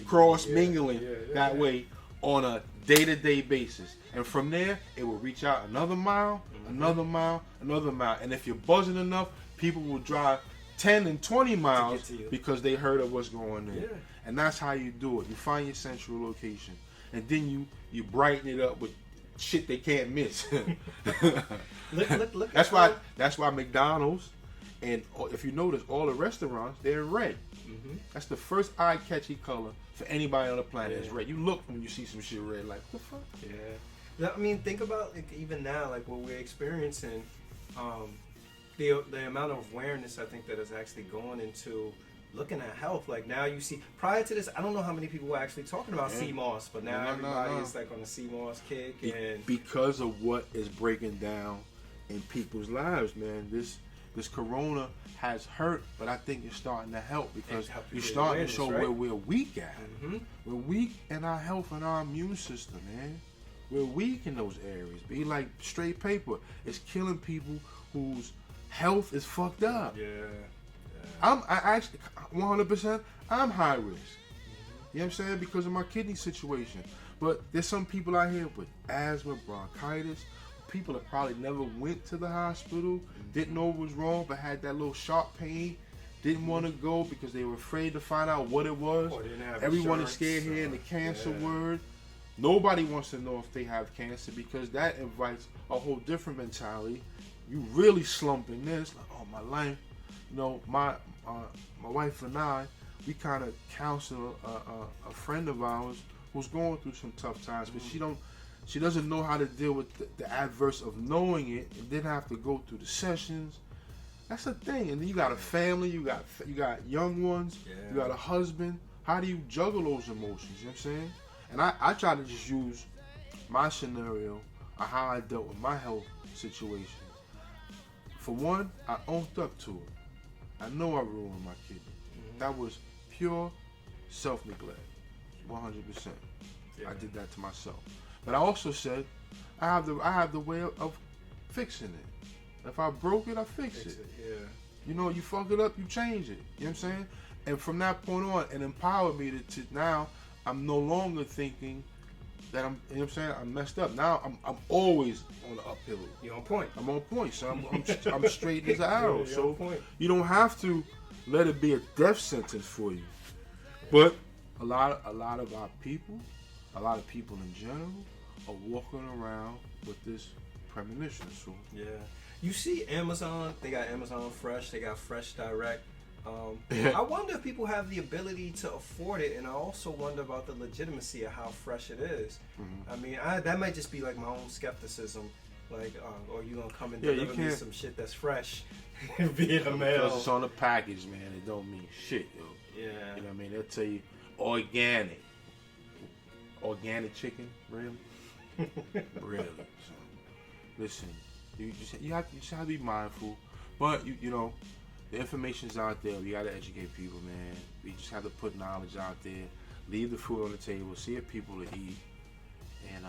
cross-mingling that way on a day-to-day basis. And from there, it will reach out another mile, another mile, another mile. And if you're buzzing enough, people will drive 10 and 20 miles because they heard of what's going on. Yeah. And that's how you do it. You find your central location. And then you brighten it up with shit they can't miss. look. That's why McDonald's, and if you notice, all the restaurants, they're red. That's the first eye-catchy color for anybody on the planet. Is red. You look when you see some shit red, like, what the fuck? Yeah. I mean, think about, like, even now, like what we're experiencing, the amount of awareness I think that is actually going into looking at health. Like now you see, prior to this, I don't know how many people were actually talking about sea moss, but now everybody is like on the sea moss kick. And because of what is breaking down in people's lives, man, this corona has hurt, but I think it's starting to help because you're starting to show where we're weak at. Mm-hmm. We're weak in our health and our immune system, man. We're weak in those areas. Be like straight paper. It's killing people whose health is fucked up. Yeah. I actually 100%. I'm high risk. You know what I'm saying? Because of my kidney situation. But there's some people out here with asthma, bronchitis. People that probably never went to the hospital, didn't know what was wrong, but had that little sharp pain, didn't want to go because they were afraid to find out what it was. Everyone is scared here in the cancer word. Nobody wants to know if they have cancer because that invites a whole different mentality. You really slumping this, like, oh, my life. You know, my wife and I, we kind of counsel a friend of ours who's going through some tough times, but she doesn't know how to deal with the adverse of knowing it, and then have to go through the sessions. That's the thing. And then you got a family, you got young ones, you got a husband. How do you juggle those emotions? You know what I'm saying? And I try to just use my scenario of how I dealt with my health situation. For one, I owned up to it. I know I ruined my kidney. That was pure self-neglect, 100%. Yeah. I did that to myself. But I also said, I have the way of fixing it. If I broke it, I fix it. Yeah. You know, you fuck it up, you change it. You know what I'm saying? And from that point on, it empowered me to now, I'm no longer thinking that I'm, you know what I'm saying, I'm messed up. Now I'm always on the uphill. You're on point. I'm on point, so I'm straight as an arrow. Yeah, so you don't have to let it be a death sentence for you. But a lot of our people, a lot of people in general, are walking around with this premonition. So yeah, you see Amazon. They got Amazon Fresh. They got Fresh Direct. I wonder if people have the ability to afford it, and I also wonder about the legitimacy of how fresh it is. Mm-hmm. I mean, that might just be like my own skepticism. Like, or you gonna come and deliver me some shit that's fresh via the mail? Because it's on the package, man. It don't mean shit, yo. Yeah. You know what I mean? They'll tell you organic chicken, really. Really. So, listen, you have to be mindful, but you know, the information's out there. We gotta educate people, man. We just have to put knowledge out there. Leave the food on the table. See if people to eat, and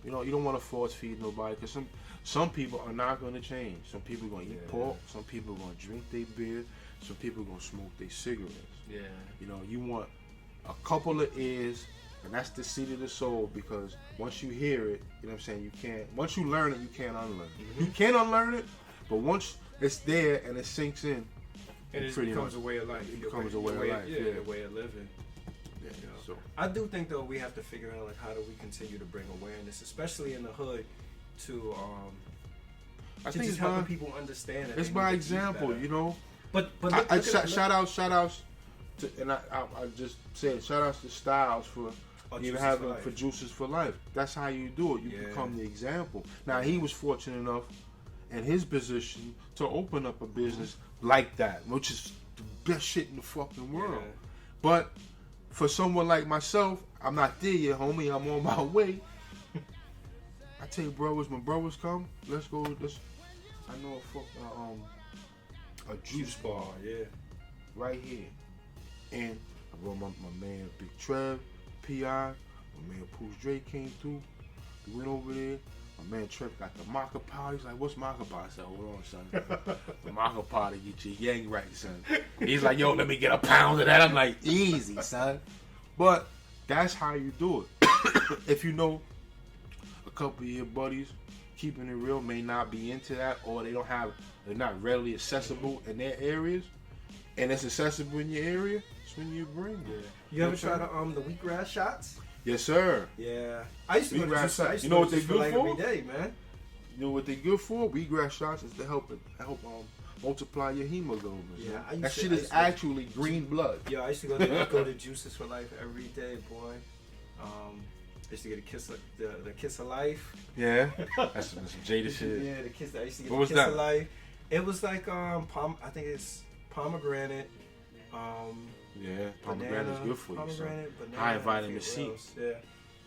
you know, you don't want to force feed nobody because some people are not going to change. Some people are going to eat pork. Some people are going to drink their beer. Some people are going to smoke their cigarettes. Yeah. You know, you want a couple of ears. And that's the seed of the soul, because once you hear it, you know what I'm saying, once you learn it, you can't unlearn it. Mm-hmm. You can unlearn it, but once it's there and it sinks in, and it becomes a way of life. It becomes a way of life. Yeah, a way of living. Yeah. You know? So I do think, though, we have to figure out, like, how do we continue to bring awareness, especially in the hood, to just helping people understand that. It's by example, you know. But shout outs to, and I just said shout outs to Styles for even having for Juices for Life. That's how you do it. You become the example. Now he was fortunate enough in his position to open up a business like that, which is the best shit in the fucking world. Yeah. But for someone like myself, I'm not there yet, homie. I'm on my way. I tell you, brothers, when brothers come, let's go. I know a juice bar, right here. And I brought my man Big Trev, P.I., my man Pooch Drake came through. We went over there. My man Trev got the maca powder. He's like, what's maca powder? I said, hold on, son. The maca powder get your yang right, son. He's like, yo, let me get a pound of that. I'm like, easy, son. But that's how you do it. If you know a couple of your buddies, keeping it real, may not be into that, or they're not readily accessible in their areas, and it's accessible in your area, it's when you bring it. You ever try the wheatgrass shots? Yes, sir. Yeah. I used to go to juice. You know what they're good for? Every day, man. You know what they're good for? Wheatgrass shots is to help multiply your hemoglobin. Yeah, that shit is actually green blood. Yeah, I used to go to Juices for Life every day, boy. I used to get the kiss of life. Yeah, that's some jaded shit. Yeah, the kiss. I used to get the kiss of life. It was like I think it's pomegranate, Yeah, pomegranate is good for you. Pomegranate, banana, high in vitamin C. Yeah.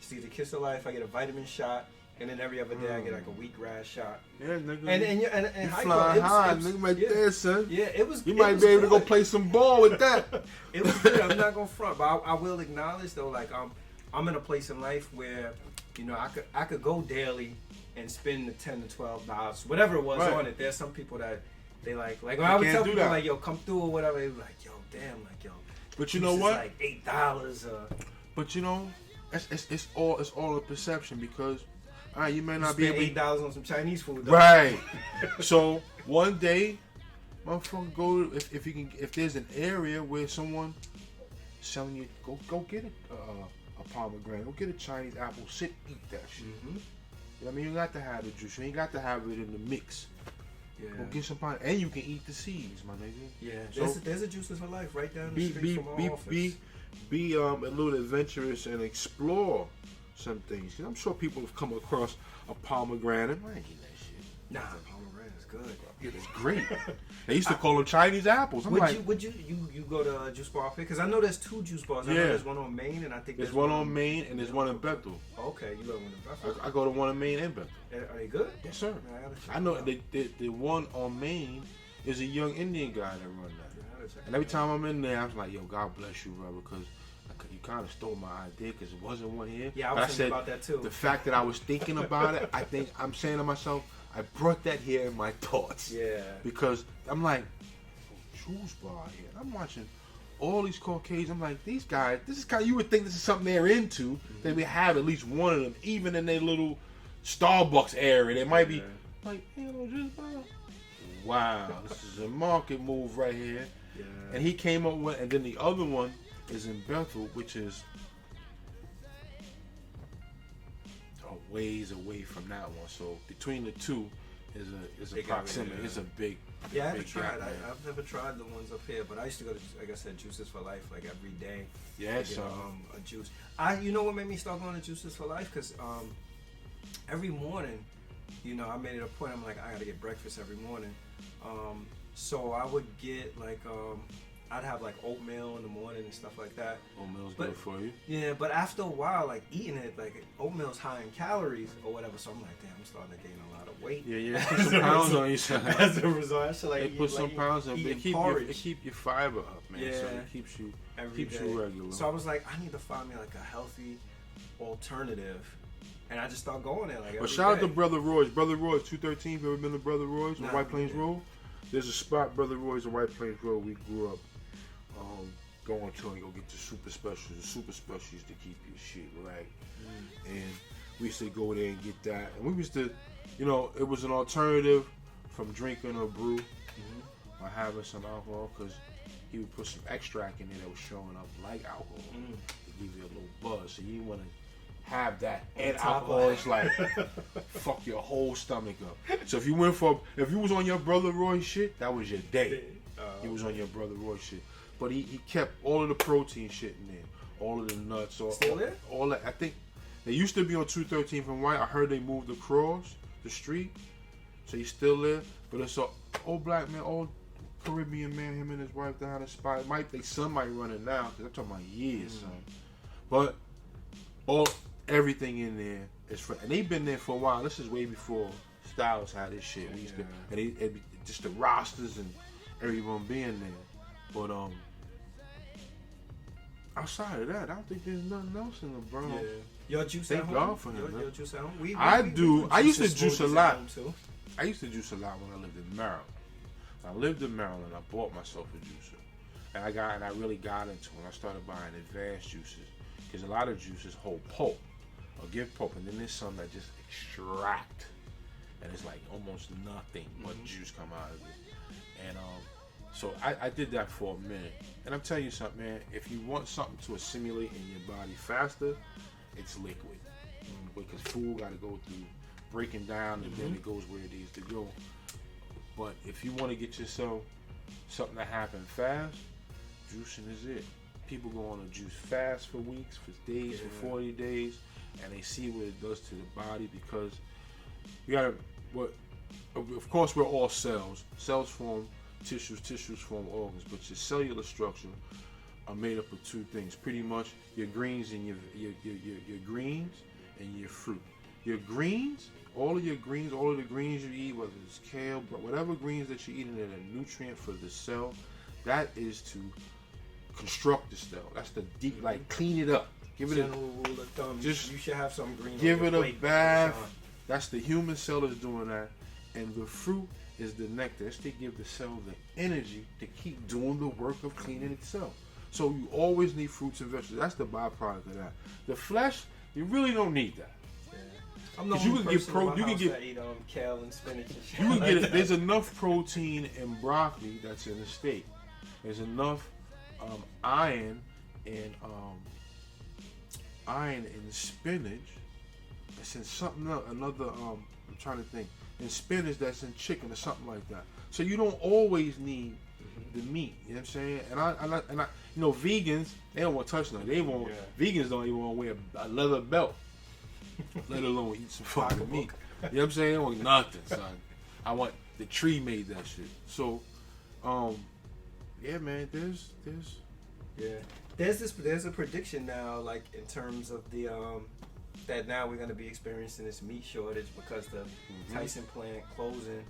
See the Kiss of Life, I get a vitamin shot, and then every other day I get like a wheatgrass shot. Yeah, nigga. And you flying high, nigga, right there, son. Yeah, it was. You might be able to go play some ball with that. It was good. I'm not gonna front, but I will acknowledge though, like I'm in a place in life where, you know, I could go daily and spend the $10 to $12, whatever it was on it. There's some people that they like when I would tell people like, yo, come through or whatever, they be like, yo, damn, like, yo. But you know what? Like $8. But you know, it's all a perception because, all right, you may not be be $8 on some Chinese food, though. Right. So one day, motherfucker, go if there's an area where someone selling you, go get a pomegranate, go get a Chinese apple, sit, eat that shit. Mm-hmm. You know what I mean? You got to have the juice. You ain't got to have it in the mix. Yeah. Go get some pomegranate, and you can eat the seeds, my nigga. Yeah. So, there's a Juices for Life right down the street from our office. Be a little adventurous and explore some things. Cause I'm sure people have come across a pomegranate. I ain't eating that shit. Nah, pomegranate is good. Yeah, it's great. They used to call them Chinese apples. Would you go to a juice bar? Because I know there's 2 juice bars. I know there's one on Main, and I think there's one on Main and there's one in Bethel. Okay, you go to one in Bethel. I go to one in Main and Bethel. Are they good? Yes, sir. I know the one on Main is a young Indian guy that run that. And every time I'm in there, I'm like, yo, God bless you, brother, because you kind of stole my idea because it wasn't one here. Yeah, I was thinking about that too. The fact that I was thinking about it, I think I'm saying to myself, I brought that here in my thoughts. Yeah. Because I'm like, juice bar here. I'm watching all these Caucasians. I'm like, these guys, this is kind of, you would think this is something they're into. Mm-hmm. They would have at least one of them, even in their little Starbucks area. They might be like, juice bar. Wow, this is a market move right here. Yeah. And he came up with, and then the other one is in Bethel, which is a ways away from that one. So between the two is a proximity. It's a big. Yeah, I haven't tried. I've never tried the ones up here, but I used to go to, like I said, Juices for Life like every day. Yeah, so a juice. You know what made me start going to Juices for Life? Because every morning, you know, I made it a point. I'm like, I gotta get breakfast every morning. So I would get like I'd have like oatmeal in the morning and stuff like that. Oatmeal's good for you. Yeah, but after a while, like eating it, like oatmeal's high in calories or whatever. So I'm like, damn, I'm starting to gain a lot of weight. Yeah. Put some pounds on you, son. As a result, I should like they put some pounds on. It keep your fiber up, man. Yeah. So it keeps you regular. So I was like, I need to find me like a healthy alternative. And I just started going there like. But shout out to Brother Roy's. Brother Roy's 213. You ever been to Brother Roy's on White Plains Road? There's a spot, Brother Roy's on White Plains Road. We grew up going to and go get the super specials. The super specials to keep your shit right. And we used to go there and get that. And we used to, you know, it was an alternative from drinking or brew or having some alcohol because he would put some extract in there that was showing up like alcohol to give you a little buzz. So you didn't want to have that and alcohol. It's like fuck your whole stomach up. So if you was on your Brother Roy shit, that was your day. He was on your Brother Roy shit. But he kept all of the protein shit in there, all of the nuts, all that. I think they used to be on 213 from White. I heard they moved across the street, so he's still there. But it's a old black man, old Caribbean man. Him and his wife down the spot. Their son might run it now because I'm talking about years, son. But everything in there is for, and they've been there for a while. This is way before Styles had this shit. We used to, and it just the rosters and everyone being there. But outside of that, I don't think there's nothing else in the Bronx. Yeah. Your juice Thank at home? God for him. Your juice at home? I do. I used to juice a lot. I used to juice a lot when I lived in Maryland. When I lived in Maryland, I bought myself a juicer, and I really got into it. I started buying advanced juices because a lot of juices hold pulp or give pulp, and then there's some that just extract, and it's like almost nothing but juice come out of it. And so I did that for a minute. And I'm telling you something, man, if you want something to assimilate in your body faster, it's liquid. Because food got to go through breaking down and then it goes where it needs to go. But if you want to get yourself something to happen fast, juicing is it. People go on a juice fast for weeks, for days, for 40 days, and they see what it does to the body because you got to, of course we're all cells. Cells form tissues form organs, but your cellular structure are made up of two things. Pretty much your greens and your greens and your fruit. Your greens, all of the greens you eat, whether it's kale, but whatever greens that you're eating, are a nutrient for the cell. That is to construct the cell. That's the deep, like clean it up. Give it general rule of thumb. Just you should have some green. Give it a bath. That's the human cell is doing that, and the fruit is the nectar. That's to give the cell the energy to keep doing the work of cleaning itself. So you always need fruits and vegetables. That's the byproduct of that. The flesh, you really don't need that. I'm the only person you can get that eat kale and spinach and shit. You can get it. There's enough protein in broccoli that's in the steak. There's enough iron in spinach. It's in something else. Another I'm trying to think. In spinach that's in chicken or something like that. So you don't always need the meat. You know what I'm saying? And I you know, vegans, they don't want to touch nothing. Vegans don't even want to wear a leather belt. Let alone eat some fucking meat. You know what I'm saying? I want nothing, son. I want the tree made that shit. So, yeah, man. There's a prediction now, like in terms of the that now we're gonna be experiencing this meat shortage because the Tyson plant closing.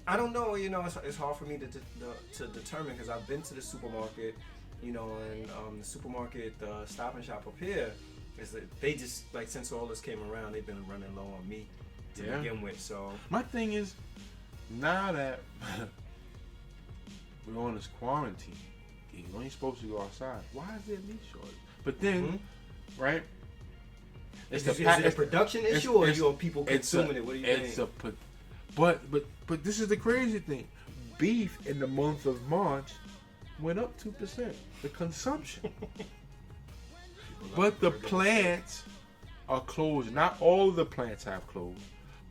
I don't know. You know, it's hard for me to determine because I've been to the supermarket. You know, and the supermarket, the Stop and Shop up here. Is that they just like since all this came around, they've been running low on meat to begin with. So my thing is, now that we're on this quarantine, you ain't supposed to go outside. Why is there meat shortage? But then, right? Is it a production issue or are people consuming it? What do you think? But this is the crazy thing. Beef in the month of March went up 2%. The consumption. But the plants are closed. Not all of the plants have closed,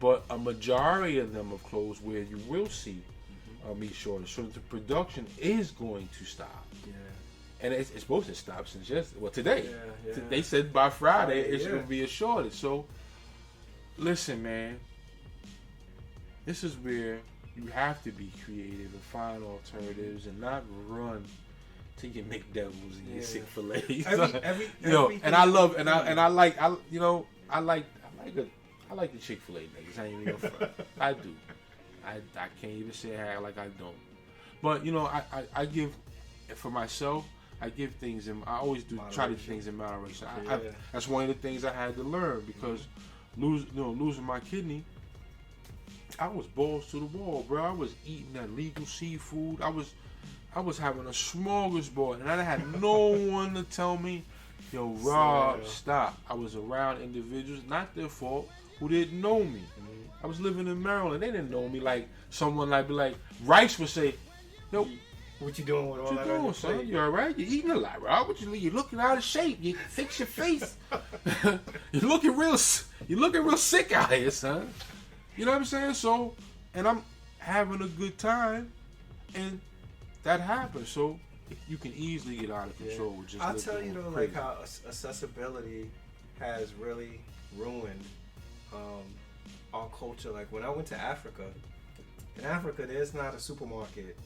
but a majority of them have closed where you will see a meat shortage. So the production is going to stop. Yeah. And it's supposed to stop since today. Yeah. They said by Friday it's going to be a shortage. So listen, man. This is where you have to be creative and find alternatives and not run to your McDevils and your Chick-fil-A. I like the Chick-fil-A niggas. I ain't even front. I do. I can't even say I like I don't. But you know, I give for myself. I give things in. I always do try to do things in moderation. That's one of the things I had to learn because losing my kidney. I was balls to the wall, bro. I was eating that legal seafood. I was having a smorgasbord, and I had no one to tell me, yo, Rob, stop. I was around individuals, not their fault, who didn't know me. I was living in Maryland. They didn't know me. Like, someone like Rice would say, yo, what you doing with all that? What you doing, son? You all right? You're eating a lot, Rob. You're looking out of shape. You fix your face. You're looking real sick out here, son. You know what I'm saying? So, and I'm having a good time, and that happens. So, you can easily get out of control. With just I'll tell you though, like how accessibility has really ruined our culture. Like when I went to Africa, in Africa, there's not a supermarket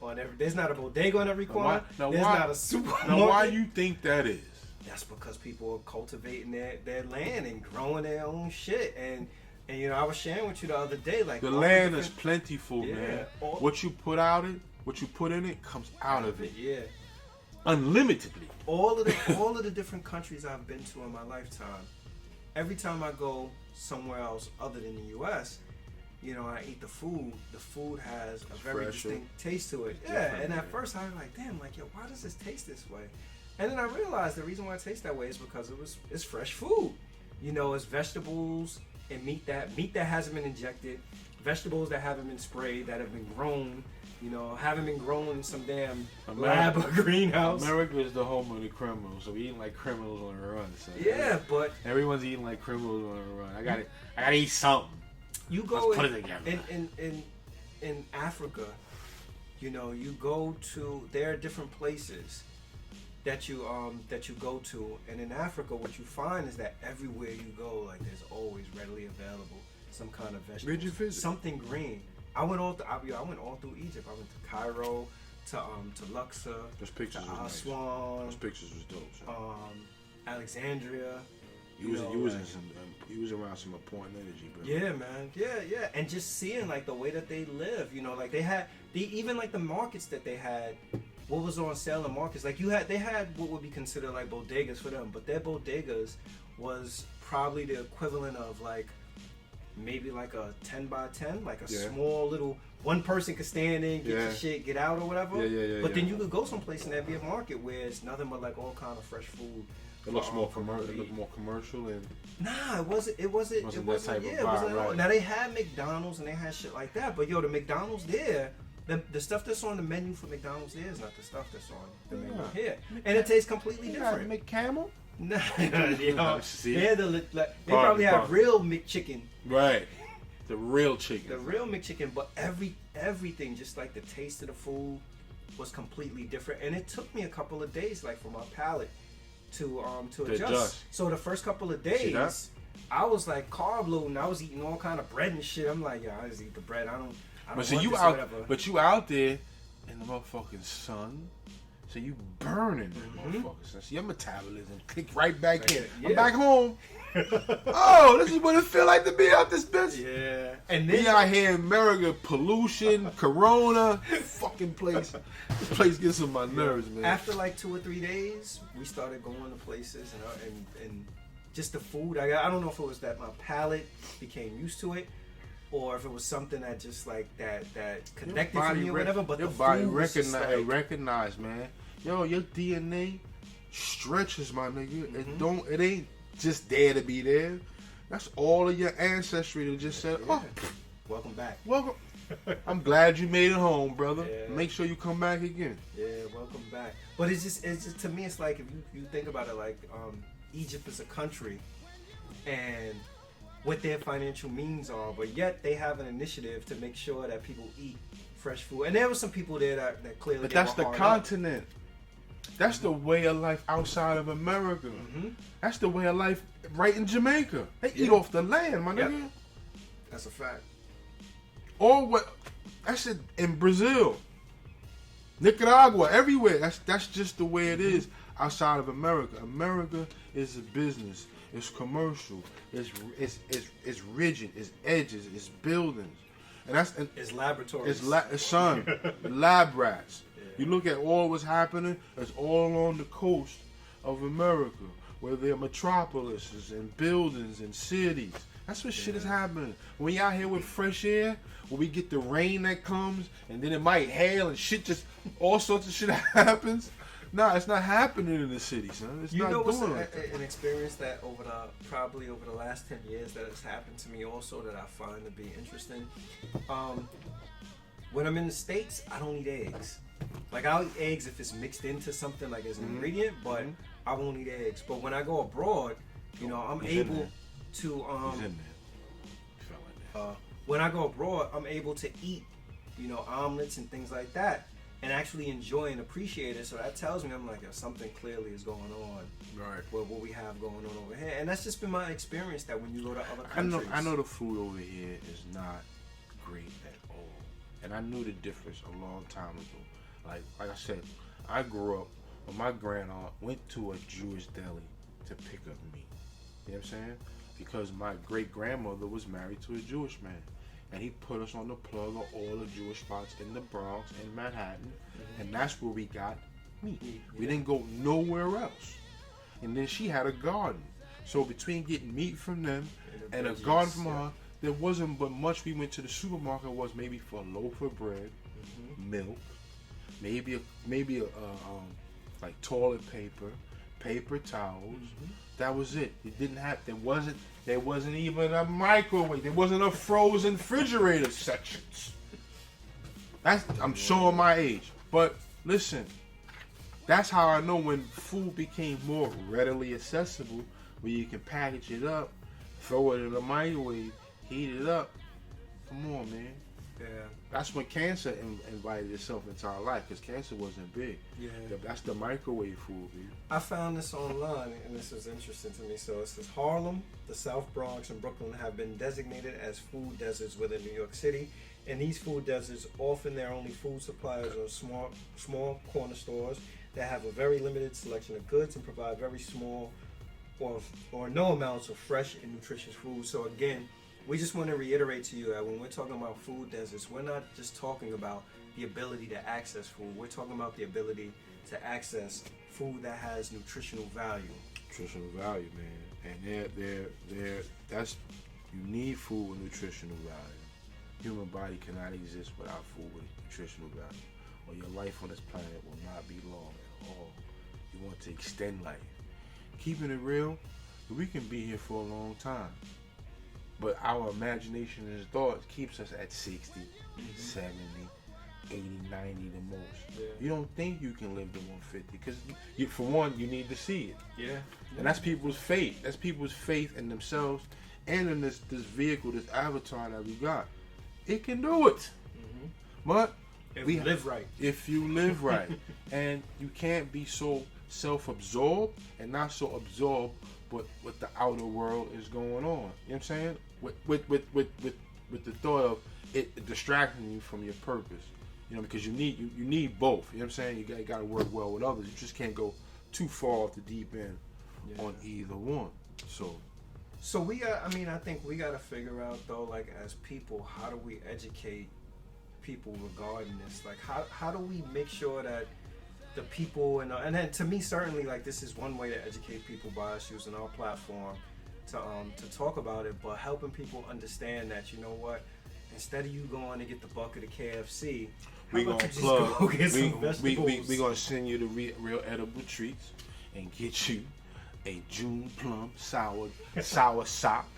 on every. There's not a bodega on every corner. There's not a supermarket. Now, why you think that is? That's because people are cultivating their land and growing their own shit and you know, I was sharing with you the other day, like the land is plentiful, man. What you put in it comes out of it. Yeah. Unlimitedly. All of the different countries I've been to in my lifetime, every time I go somewhere else other than the US, you know, I eat the food. The food has a very distinct taste to it. Yeah. And at first I was like, damn, like, yo, why does this taste this way? And then I realized the reason why it tastes that way is because it's fresh food. You know, it's vegetables and meat that hasn't been injected, vegetables that haven't been sprayed, that have been grown, you know, haven't been grown in some damn lab or greenhouse. America is the home of the criminals, so we eating like criminals on the run. So but everyone's eating like criminals on the run. I gotta eat something. You go Let's put it together. In Africa, you know, you go to, there are different places that you go to, and in Africa what you find is that everywhere you go, like, there's always readily available some kind of vegetable, Where'd you visit? something green. I went all through Egypt. I went to Cairo, to Luxor, Those pictures to was nice. Aswan, Those pictures was dope. So. Alexandria. You was around some important energy, bro. Yeah, man. Yeah. And just seeing like the way that they live, like even like the markets that they had, what was on sale in markets. Like they had what would be considered like bodegas for them, but their bodegas was probably the equivalent of like maybe like a 10 by 10, like a small little one person could stand in, get your shit, get out or whatever. But then you could go someplace and there'd be a market where it's nothing but like all kind of fresh food. It looks more commercial. It looked more commercial and. Nah, it wasn't that type of vibe, right. Now they had McDonald's and they had shit like that, but the McDonald's there, the stuff that's on the menu for McDonald's there is not the stuff that's on the menu here, and it tastes completely different. McCamel? Nah, they probably have real McChicken. Right, the real chicken. The real McChicken, but everything, just like the taste of the food, was completely different, and it took me a couple of days, like for my palate. To adjust. So the first couple of days, I was like carb loading. I was eating all kind of bread and shit. I'm like, I just eat the bread. I don't but so you out, but you out there in the motherfucking sun. So you burning motherfuckers. So your metabolism kick right back in. Yeah. I'm back home. Oh, this is what it feel like to be out this bitch. Yeah. And then we out here in America, pollution, corona, fucking place. This place gets on my nerves, man. After like 2 or 3 days, we started going to places and just the food. I don't know if it was that my palate became used to it, or if it was something that just like that connected to me or whatever. But your the body food recognize, man. Yo, your DNA stretches, my nigga. It ain't just there to be there. That's all of your ancestry that just said, welcome back. Welcome. I'm glad you made it home, brother. Yeah. Make sure you come back again. Yeah, welcome back. But it's just to me, it's like if you think about it, like Egypt is a country, and what their financial means are, but yet they have an initiative to make sure that people eat fresh food. And there were some people there that clearly. But that's the continent. That's the way of life outside of America. Mm-hmm. That's the way of life right in Jamaica. They eat off the land, my nigga. That's a fact. Or what? That's it in Brazil, Nicaragua, everywhere. That's just the way it is outside of America. America is a business. It's commercial. It's rigid. It's edges. It's buildings, and it's laboratories. It's lab rats. You look at all what's happening. It's all on the coast of America, where there are metropolises and buildings and cities. That's what shit is happening. When you out here with fresh air, when we get the rain that comes, and then it might hail and shit, just all sorts of shit happens. Nah, it's not happening in the city, son. It's not doing an experience that over the last 10 years that has happened to me also that I find to be interesting. When I'm in the States, I don't eat eggs. Like I'll eat eggs if it's mixed into something like as an ingredient, but I won't eat eggs. But when I go abroad, I'm able to when I go abroad, I'm able to eat, omelets and things like that, and actually enjoy and appreciate it. So that tells me I'm like, something clearly is going on, right? With what we have going on over here, and that's just been my experience. That when you go to other countries, I know the food over here is not great at all, and I knew the difference a long time ago. Like I said, I grew up when my grandaunt went to a Jewish deli to pick up meat. You know what I'm saying? Because my great-grandmother was married to a Jewish man. And he put us on the plug of all the Jewish spots in the Bronx and Manhattan. And that's where we got meat. We didn't go nowhere else. And then she had a garden. So between getting meat from them and a garden from her, there wasn't but much. We went to the supermarket was maybe for a loaf of bread, milk, maybe like toilet paper, paper towels. That was it. It didn't have. There wasn't even a microwave. There wasn't a frozen refrigerator sections. I'm showing my age. But listen, that's how I know when food became more readily accessible, where you can package it up, throw it in the microwave, heat it up. Come on, man. Yeah. That's when cancer invited itself into our life, because cancer wasn't big. Yeah. That's the microwave food, man. I found this online, and this is interesting to me. So it says Harlem, the South Bronx, and Brooklyn have been designated as food deserts within New York City, In these food deserts, often their only food suppliers are small corner stores that have a very limited selection of goods and provide very small or no amounts of fresh and nutritious food. So again, we just want to reiterate to you that when we're talking about food deserts, we're not just talking about the ability to access food. We're talking about the ability to access food that has nutritional value. Nutritional value, man. And that's, you need food with nutritional value. Human body cannot exist without food with nutritional value, or your life on this planet will not be long at all. You want to extend life. Keeping it real, we can be here for a long time, but our imagination and thoughts keeps us at 60, 70, 80, 90 the most. Yeah. You don't think you can live to 150 because, for one, you need to see it. Yeah. And that's people's faith. That's people's faith in themselves and in this vehicle, this avatar that we got. It can do it. But if you live right. If you live right. And you can't be so self-absorbed and not so absorbed with what the outer world is going on. You know what I'm saying? With the thought of it distracting you from your purpose. You know, because you need both. You know what I'm saying? You got to work well with others. You just can't go too far off the deep end on either one. So I think we got to figure out though, like as people, how do we educate people regarding this? Like how do we make sure that the people and then to me certainly like this is one way to educate people by us using our platform to talk about it, but helping people understand that, you know what, instead of you going to get the bucket of KFC, we gonna plug. We gonna send you the real edible treats and get you a June plum sour sop,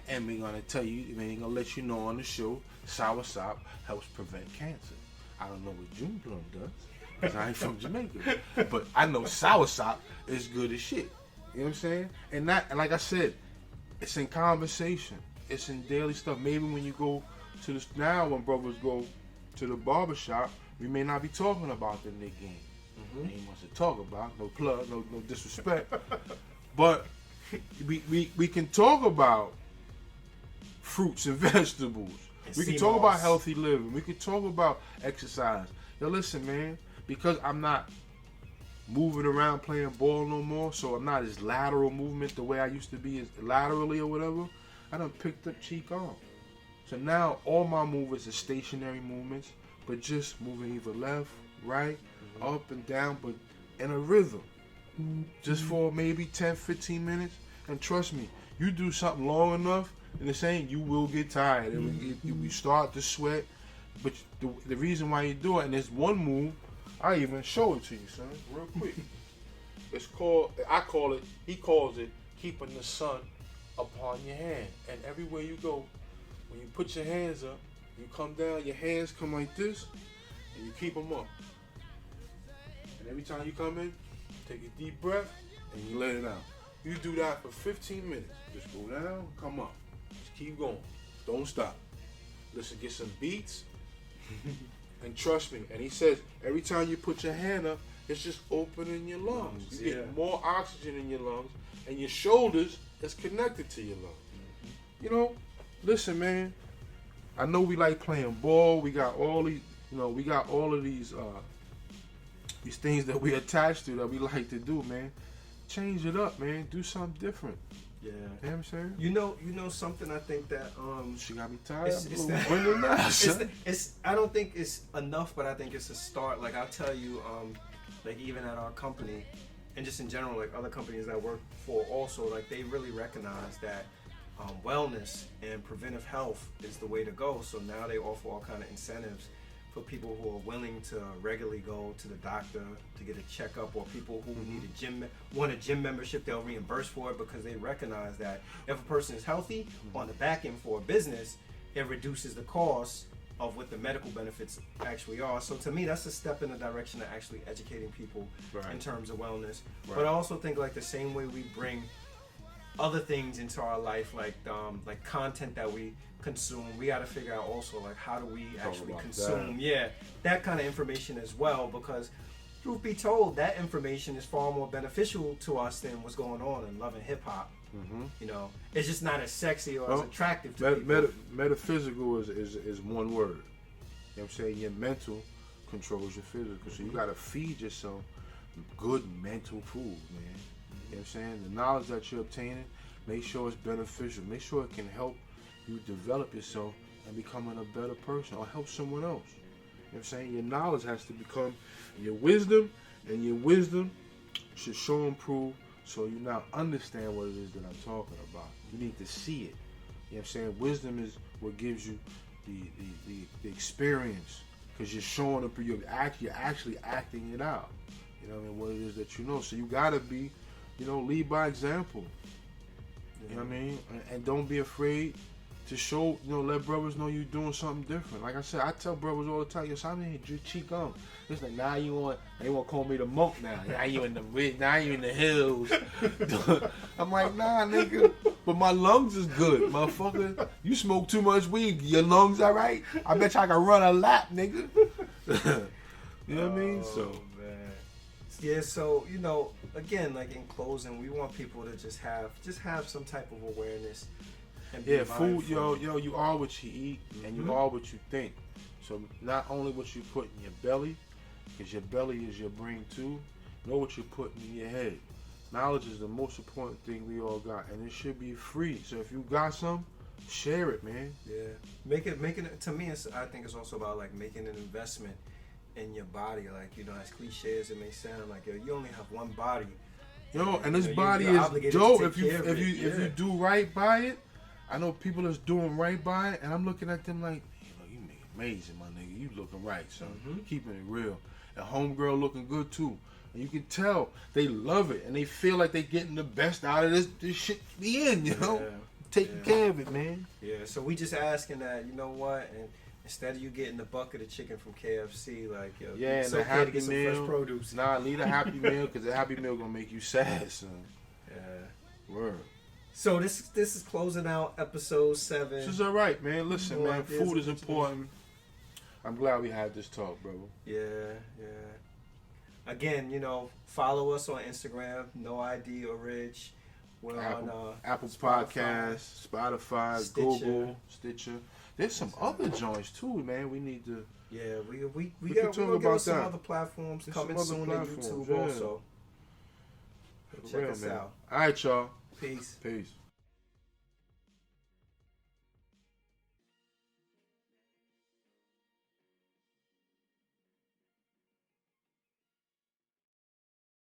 and we're gonna tell you, we're gonna let you know on the show, sour sop helps prevent cancer. I don't know what June plum does, because I ain't from Jamaica, but I know sour sop is good as shit. You know what I'm saying? And like I said, it's in conversation, it's in daily stuff. Maybe when you go to this now, when brothers go to the barbershop, we may not be talking about the Knick game. Ain't much to talk about, no plug, no disrespect. But we can talk about fruits and vegetables. We can talk about healthy living. We can talk about exercise. Yo, listen, man, because I'm not moving around playing ball no more, so I'm not as lateral movement the way I used to be, as laterally or whatever. I done picked up cheek arm. So now all my movements are stationary movements, but just moving either left, right, up and down, but in a rhythm. Just for maybe 10, 15 minutes. And trust me, you do something long enough, and it's saying you will get tired. You start to sweat. But the reason why you do it, and there's one move, I even show it to you, son, real quick. It's called, he calls it, keeping the sun upon your hand. And everywhere you go, when you put your hands up, you come down, your hands come like this, and you keep them up. And every time you come in, take a deep breath, and you let it out. You do that for 15 minutes. Just go down, come up. Just keep going. Don't stop. Listen, get some beats, and trust me. And he says, every time you put your hand up, it's just opening your lungs. You get more oxygen in your lungs, and your shoulders is connected to your lungs. You know, listen, man. I know we like playing ball. We got all these, we got all of these things that we attach to that we like to do, man. Change it up, man. Do something different. Yeah. You know what I'm saying? You know something I think that she got me tired. I don't think it's enough, but I think it's a start. Like I'll tell you, like even at our company, and just in general, like other companies that I work for also, like they really recognize that wellness and preventive health is the way to go. So now they offer all kind of incentives for people who are willing to regularly go to the doctor to get a checkup, or people who need want a gym membership, they'll reimburse for it because they recognize that if a person is healthy on the back end for a business, it reduces the cost of what the medical benefits actually are. So to me, that's a step in the direction of actually educating people in terms of wellness. Right. But I also think like the same way we bring other things into our life, like content that we consume, we got to figure out also like how do we actually consume that kind of information as well, because truth be told, that information is far more beneficial to us than what's going on in Love and Hip Hop You know, it's just not as sexy or as attractive to people. Metaphysical is one word. You know what I'm saying? Your mental controls your physical. So you got to feed yourself good mental food, man. You know what I'm saying? The knowledge that you're obtaining, make sure it's beneficial. Make sure it can help you develop yourself and becoming a better person or help someone else. You know what I'm saying? Your knowledge has to become your wisdom, and your wisdom should show and prove so you now understand what it is that I'm talking about. You need to see it. You know what I'm saying? Wisdom is what gives you the experience, because you're showing up, you're actually acting it out. You know what I mean? What it is that you know. So you gotta be, you know, lead by example. You know what I mean? And don't be afraid to show, you know, let brothers know you're doing something different. Like I said, I tell brothers all the time, yo, I'm in here, cheek on. It's like, now you want to call me the monk now. Now you in the hills. I'm like, nah, nigga. But my lungs is good, motherfucker. You smoke too much weed, your lungs all right? I bet you I can run a lap, nigga. You know what I mean? So, man. Yeah, so, you know, again, like in closing, we want people to just have some type of awareness. Yeah, food, yo, you are what you eat, and you are what you think. So not only what you put in your belly, because your belly is your brain too, know what you're putting in your head. Knowledge is the most important thing we all got, and it should be free. So if you got some, share it, man. Yeah, making it to me. I think it's also about like making an investment in your body. Like, you know, as cliche as it may sound, like, yo, you only have one body. Yo, and this body is dope if you do right by it. I know people that's doing right by it, and I'm looking at them like, you make amazing, my nigga. You looking right, son. Keeping it real. And homegirl looking good too. And you can tell they love it, and they feel like they getting the best out of this shit we in, you know? Taking care of it, man. Yeah, so we just asking that, you know what, and instead of you getting the bucket of chicken from KFC, like, yo, it's and okay the Happy to get Meal. Some fresh produce. Nah, leave the Happy Meal, because the Happy Meal gonna make you sad, son. Yeah. Word. So this is closing out episode 7. This is all right, man. Listen, man, food is important. I'm glad we had this talk, bro. Yeah. Again, you know, follow us on Instagram, No ID or Rich. We're on Apple Podcasts, Spotify, Stitcher. Google, Stitcher. There's some other joints too, man. We need to. Yeah, we can talk about some other platforms coming soon on YouTube also. For Check real, us man. out. All right, y'all. Peace. Peace.